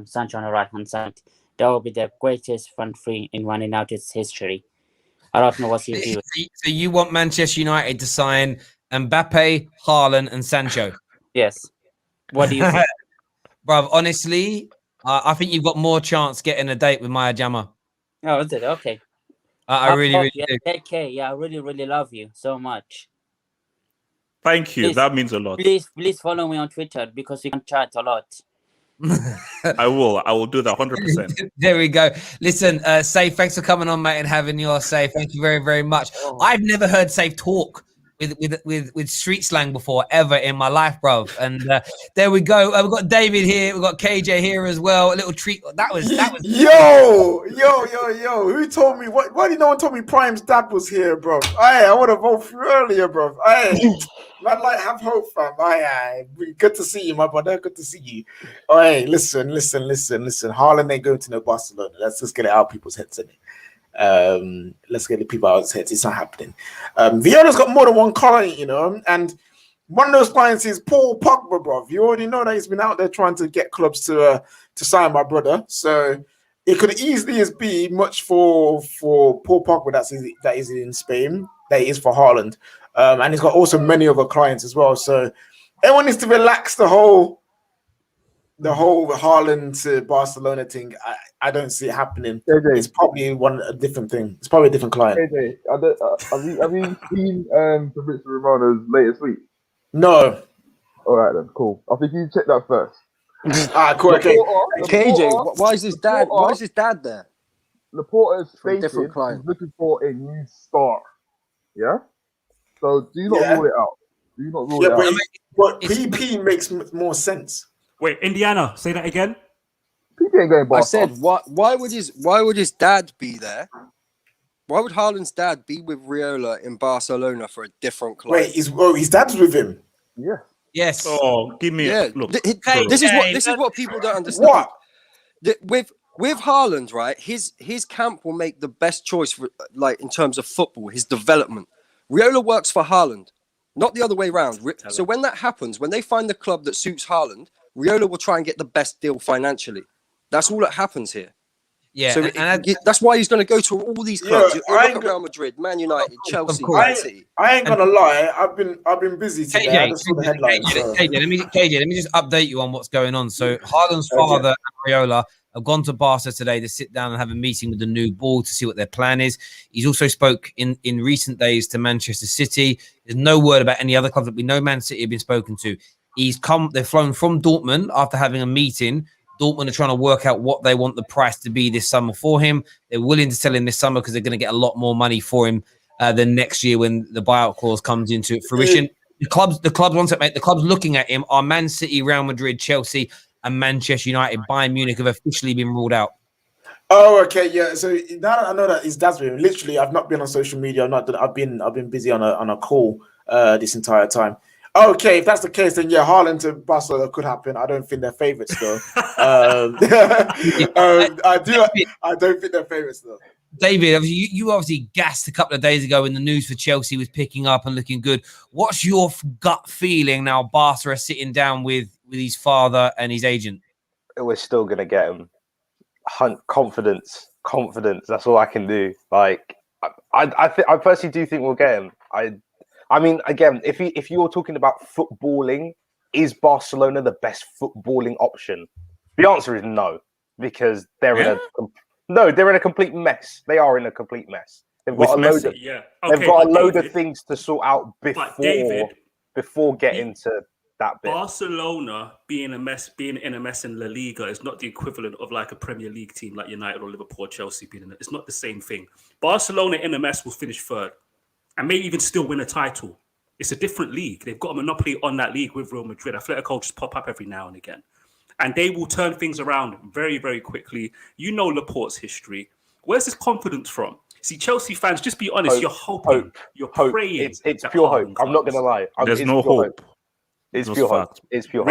Sancho on the right-hand side. That would be the greatest front three in Man United's history. I don't know what's your view. So you want Manchester United to sign Mbappe, Haaland, and Sancho? Yes. What do you think? Bruv, honestly, I think you've got more chance getting a date with Maya Jama. Oh, is it? Okay. I really, really yeah, do. Take care. Yeah, I really, really love you so much. Thank you. Please, That means a lot. Please follow me on Twitter because we can chat a lot. I will do that 100%. There we go. Listen, Safe, thanks for coming on, mate, and having your say. Thank you very, very much. Oh. I've never heard Safe talk with street slang before ever in my life, bro. And there we go. We've got David here. We've got KJ here as well. A little treat. That was. Yo. Who told me? Why did no one tell me Prime's dad was here, bro? I would have voted for you earlier, bro. Man, like, have hope, fam. Good to see you, my brother. Good to see you. Oh, hey, listen. Haaland ain't going to no Barcelona. Let's just get it out of people's heads, innit? Let's get the people out of his heads. It's not happening. Viola's got more than one client, you know, and one of those clients is Paul Pogba, bro. You already know that he's been out there trying to get clubs to sign my brother. So it could easily be much for Paul Pogba that is in Spain, that is for Haaland. And he's got also many other clients as well. So everyone needs to relax the whole Haaland to Barcelona thing. I don't see it happening. KJ. It's probably a different thing. It's probably a different client. KJ, have you seen Fabrizio Romano's latest tweet? No. All right then, cool. I think you check that first. Cool. Okay. KJ, why is his dad? Why is his dad there? Laporta is For a stated different client. he's looking for a new star. Yeah. So do not rule it out. Do not rule it out. But PP makes more sense. Wait, Indiana, say that again. PP ain't going Barca. I said, why would his dad be there? Why would Haaland's dad be with Riaola in Barcelona for a different club? Wait, his dad's with him. Yeah. Yes. Oh, give me look. This is what people don't understand. What? With Haaland, right? His camp will make the best choice for, like, in terms of football, his development. Riaola works for Haaland, not the other way around. So when that happens, when they find the club that suits Haaland, Riaola will try and get the best deal financially. That's all that happens here. Yeah, so that's why he's going to go to all these clubs. Look at Real Madrid, Man United, Chelsea, Man City. I ain't gonna lie. I've been busy today. I just saw the headlines. KJ, let me just update you on what's going on. So Haaland's father and Riaola have gone to Barca today to sit down and have a meeting with the new board to see what their plan is. He's also spoke in recent days to Manchester City. There's no word about any other clubs that we know Man City have been spoken to. They've flown from Dortmund after having a meeting. Dortmund are trying to work out what they want the price to be this summer for him. They're willing to sell him this summer because they're going to get a lot more money for him than next year when the buyout clause comes into fruition. The clubs want it, mate. The clubs looking at him are Man City, Real Madrid, Chelsea, and Manchester United. Bayern Munich have officially been ruled out. Oh, okay, yeah. So now that I know that his dad's with him, literally, I've not been on social media. I've been busy on a call this entire time. Okay, if that's the case, then yeah, Haaland to Barcelona could happen. I don't think they're favourites though. I don't think they're favourites though. David, you obviously gassed a couple of days ago when the news for Chelsea was picking up and looking good. What's your gut feeling now? Barca are sitting down with his father and his agent. We're still gonna get him. Confidence. That's all I can do. Like, I personally do think we'll get him. I mean, again, if you're talking about footballing, is Barcelona the best footballing option? The answer is no, because they're in a complete mess. They are in a complete mess. They've got a load of things to sort out before getting to that bit. Barcelona being in a mess in La Liga is not the equivalent of like a Premier League team like United or Liverpool or Chelsea being in it. It's not the same thing. Barcelona in a mess will finish third and maybe even still win a title. It's a different league. They've got a monopoly on that league with Real Madrid. Atletico just pop up every now and again. And they will turn things around very, very quickly. You know Laporte's history. Where's this confidence from? See, Chelsea fans, just be honest. You're hoping. You're praying. It's pure hope. I'm not going to lie. There's no hope. It's pure hope. It's pure hope.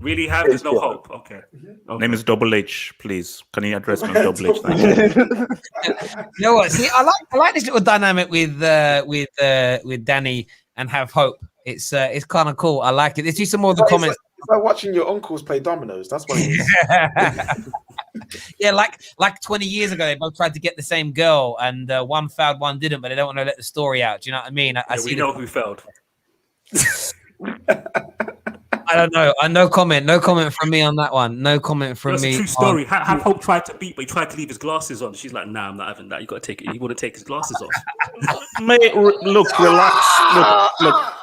Really have? There's no hope. Okay. Name is Double H, please. Can you address me, Double H? You know what? See, I like this little dynamic with Danny and Have Hope. It's kind of cool. I like it. Let's do some more of the comments. It's like watching your uncles play dominoes. That's what it is. Yeah, like 20 years ago, they both tried to get the same girl, and one failed, one didn't. But they don't want to let the story out. Do you know what I mean? We know who failed. I don't know. No comment. No comment from me on that one. No comment from That's me. a true story. Have Hope tried to beat, but he tried to leave his glasses on. She's like, "Nah, I'm not having that. You got to take it. He wouldn't take his glasses off." Mate, look, relax. Look.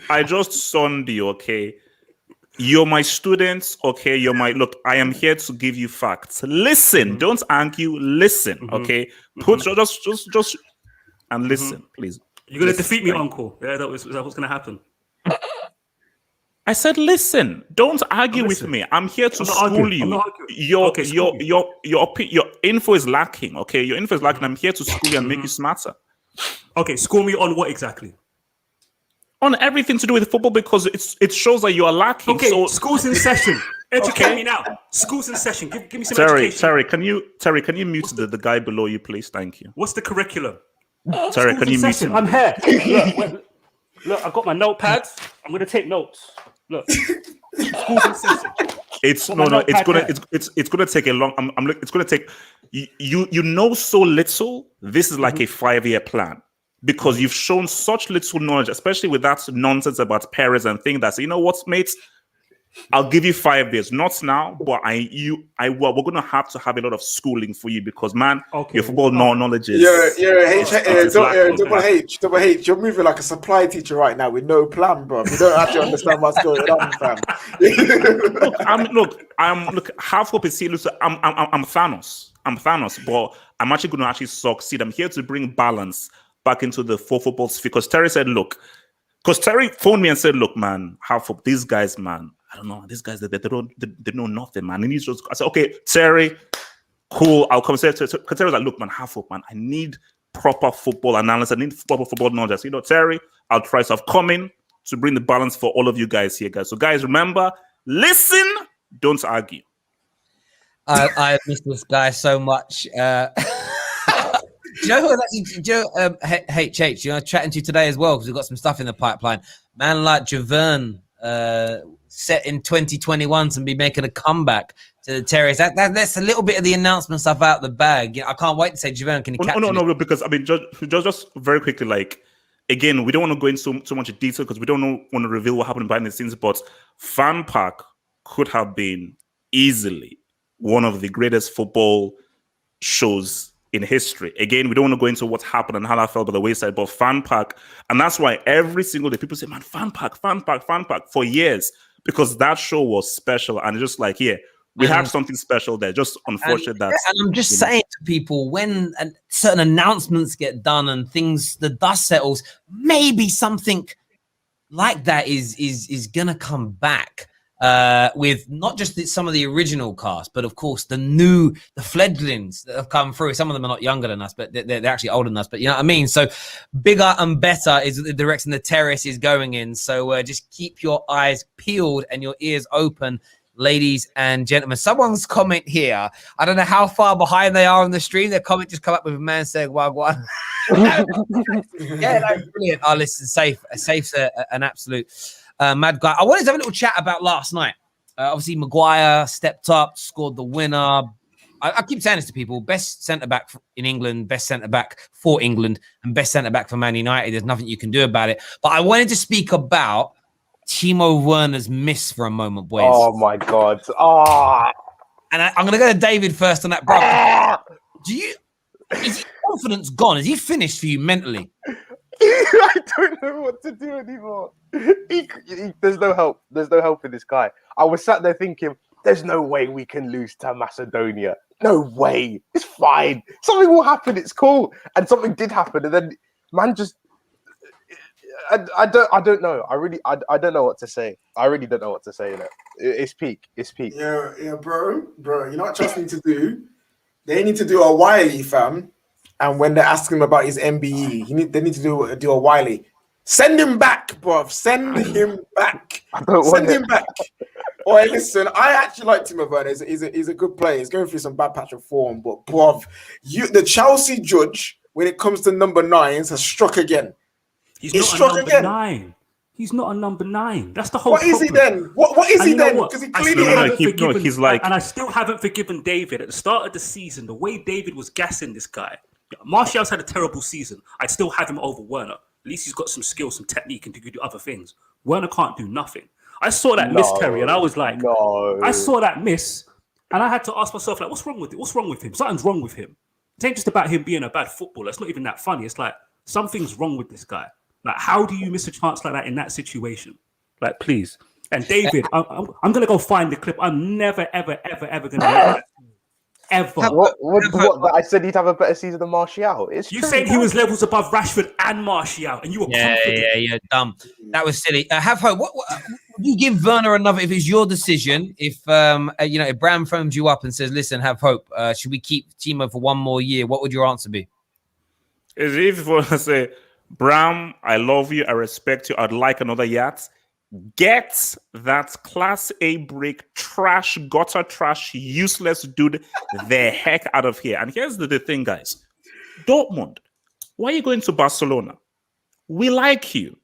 I just sunned you, okay? You're my students, okay? Look, I am here to give you facts. Listen, don't argue, listen, okay? Just and listen, please. You're gonna defeat me, Uncle. Yeah, that was gonna happen. I said, listen, don't argue with me. I'm here to school you. Your info is lacking, okay? Your info is lacking. I'm here to school you and make you smarter. Okay, school me on what exactly? On everything to do with football, because it shows that you are lacking. Okay, so, school's in session. Educate me now. School's in session. Give me some education. Terry, can you mute the guy below you, please? Thank you. What's the curriculum? Terry, can you mute him? I'm here. Look, I've got my notepad. I'm gonna take notes. Look, school's in session. It's gonna take a long. It's gonna take. You know so little. This is like a 5-year plan. Because you've shown such little knowledge, especially with that nonsense about Perez and things that, you know what, mates, I'll give you 5 years. Not now, but we're going to have a lot of schooling for you because, man, your football knowledge is... Double H, you're moving like a supply teacher right now with no plan, bro. You don't actually understand what's going on, fam. Look, half hope is serious. I'm Thanos. But I'm actually going to succeed. I'm here to bring balance back into the football sphere because Terry said, because Terry phoned me and said, look, man, half of these guys, man, I don't know, these guys, they know nothing, man. I said, okay, Terry, cool, I'll come. Terry was like, look, man, half of, man, I need proper football analysis. I need proper football knowledge. You know, Terry, I'll try. So I've come in to bring the balance for all of you guys here, guys. So guys, remember, listen, don't argue. I miss this guy so much. Joe, HH, chatting to you today as well because we've got some stuff in the pipeline. Man like Javern, set in 2021 to be making a comeback to the Terrace. That's a little bit of the announcement stuff out the bag. I can't wait to say, Javern, can you catch me? No, because I mean, just very quickly, like, again, we don't want to go into so much detail because we don't want to reveal what happened behind the scenes, but Fan Park could have been easily one of the greatest football shows in history. Again, we don't want to go into what happened and how that fell by the wayside, but Fan Park, and that's why every single day people say, man, Fan Park for years, because that show was special and just like, yeah, we have something special there. Just unfortunate that. And I'm just saying to people, when certain announcements get done and the dust settles, maybe something like that is gonna come back. With not just some of the original cast, but of course the fledglings that have come through. Some of them are not younger than us, but they're actually older than us. But you know what I mean? So bigger and better is the direction the Terrace is going in. So just keep your eyes peeled and your ears open, ladies and gentlemen. Someone's comment here, I don't know how far behind they are on the stream. Their comment just come up with a man saying wagwan. Yeah, that's brilliant. Oh, listen, Safe's an absolute mad guy. I wanted to have a little chat about last night. Obviously, Maguire stepped up, scored the winner. I keep saying this to people: best centre back in England, best centre back for England, and best centre back for Man United. There's nothing you can do about it. But I wanted to speak about Timo Werner's miss for a moment, boys. Oh my God! And I'm going to go to David first on that, brother. Is his confidence gone? Is he finished for you mentally? I don't know what to do anymore. There's no help. There's no help for this guy. I was sat there thinking, there's no way we can lose to Macedonia. No way. It's fine. Something will happen. It's cool. And something did happen. And then, man, just... I don't know. I don't know what to say. I really don't know what to say in it. It's peak. Yeah, bro. You know what Chelsea need to do? They need to do a Wiley, fam. And when they're asking him about his MBE, they need to do a Wiley. Send him back, bruv. Send him back. Send him back. Oh, hey, listen, I actually like Timo Werner. He's a good player. He's going through some bad patch of form, but bruv, the Chelsea judge, when it comes to number 9s, has struck again. He's not a number 9. He's not a number 9. That's the whole problem. What is he then? What is he then? Because he clearly he's like... And I still haven't forgiven David. At the start of the season, the way David was gassing this guy, Martial's had a terrible season. I'd still have him over Werner. At least he's got some skill, some technique, and to do other things. Werner can't do nothing. I saw that miss, Terry, and I was like, no. I saw that miss, and I had to ask myself, like, what's wrong with it? What's wrong with him? Something's wrong with him. It ain't just about him being a bad footballer. It's not even that funny. It's like something's wrong with this guy. Like, how do you miss a chance like that in that situation? Like, please. And David, I'm going to go find the clip. I'm never, ever, ever, ever going to let that. Ever. What? I said he'd have a better season than Martial. It's you true, saying he was levels above Rashford and Martial, and you were confident. Yeah, dumb. That was silly. Have hope. What would you give Werner another if it's your decision? If if Bram phones you up and says, "Listen, have hope. Should we keep Timo for one more year?" What would your answer be? Is if you want to say, Bram, I love you, I respect you, I'd like another yacht. Get that Class A brick, trash, gutter trash, useless dude the heck out of here. And here's the thing, guys. Dortmund, why are you going to Barcelona? We like you.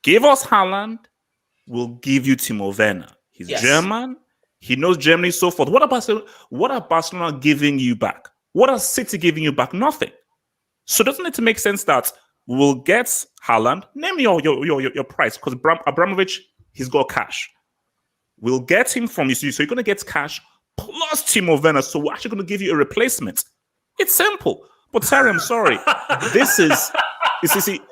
Give us Haaland, we'll give you Timo Werner. He's German. He knows Germany, so forth. What are Barcelona giving you back? What are City giving you back? Nothing. So doesn't it make sense that we'll get Haaland? Name your price, because Abramovich, he's got cash. We'll get him from you. So you're going to get cash plus Timo Werner. So we're actually going to give you a replacement. It's simple. But Terry, I'm sorry. This is, you see,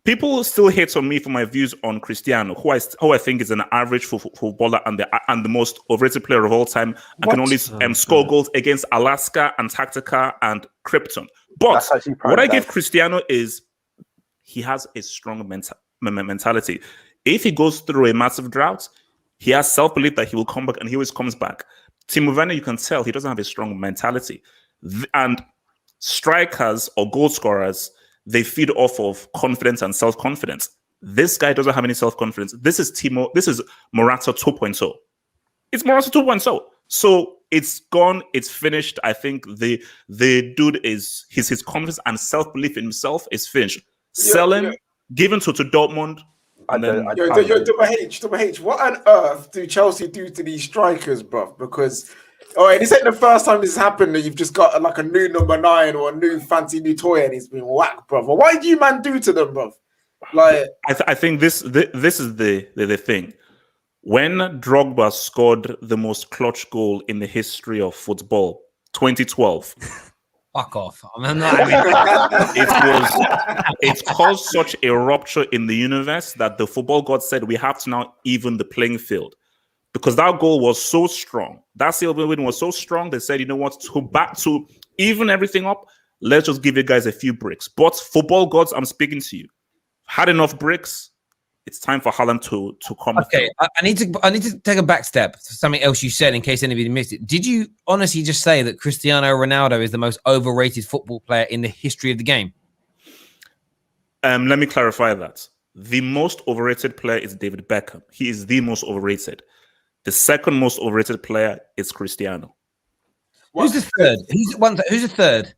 people still hate on me for my views on Cristiano, who I think is an average footballer and the most overrated player of all time. I can only score goals against Alaska, Antarctica, and Krypton. But what I give Cristiano is he has a strong mentality. If he goes through a massive drought, he has self-belief that he will come back, and he always comes back. Timo Werner, you can tell he doesn't have a strong mentality. And strikers or goal scorers, they feed off of confidence and self-confidence. This guy doesn't have any self-confidence. This is Morata 2.0. It's Morata 2.0. So it's gone. It's finished. I think the dude is his confidence and self-belief in himself is finished. Sell him, give him to Dortmund. Double H, what on earth do Chelsea do to these strikers, bruv? Because this ain't the first time this has happened that you've just got like a new number 9 or a new fancy new toy and he's been whacked, bruv. What do you man do to them, bruv? Like, I think this is the thing. When Drogba scored the most clutch goal in the history of football, 2012. Fuck off. It caused such a rupture in the universe that the football god said we have to now even the playing field. Because that goal was so strong. That silver win was so strong, they said, you know what, to even everything up, let's just give you guys a few bricks. But football gods, I'm speaking to you. Had enough bricks. It's time for Haaland to come. Okay, I need to take a back step to something else you said in case anybody missed it. Did you honestly just say that Cristiano Ronaldo is the most overrated football player in the history of the game? Let me clarify that. The most overrated player is David Beckham. He is the most overrated. The second most overrated player is Cristiano. Who's the third? Who's the third?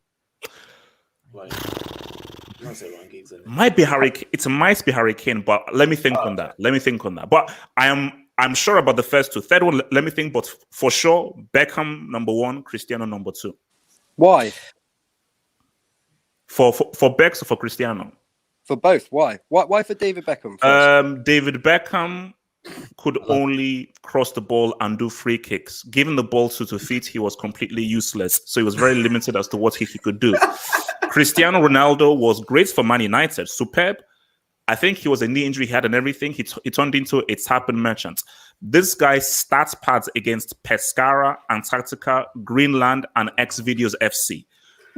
Might be Harry. It might be Harry Kane, but let me think on that. But I'm sure about the first two. Third one, let me think. But for sure, Beckham number 1, Cristiano number 2. Why? For Becks or for Cristiano? For both. Why? Why for David Beckham first? David Beckham could only cross the ball and do free kicks. Given the ball to feet, he was completely useless. So he was very limited as to what he could do. Cristiano Ronaldo was great for Man United. Superb. I think he was a knee injury he had and everything. He turned into a tapping merchant. This guy stats pads against Pescara, Antarctica, Greenland, and X-Videos FC.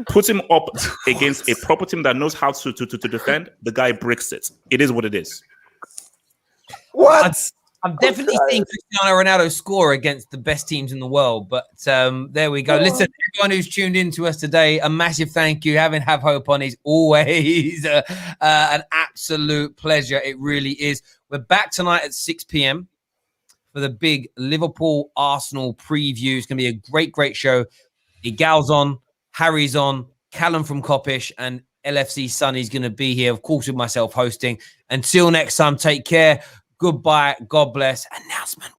Put him up against a proper team that knows how to defend. The guy bricks it. It is what it is. What? I'm definitely seeing Cristiano Ronaldo score against the best teams in the world, but there we go. Listen, everyone who's tuned in to us today, a massive thank you. Having Have Hope on is always an absolute pleasure. It really is. We're back tonight at 6 p.m. for the big Liverpool-Arsenal preview. It's going to be a great, great show. Igal's on, Harry's on, Callum from Coppish, and LFC Sonny's going to be here, of course, with myself hosting. Until next time, take care. Goodbye. God bless. Announcement.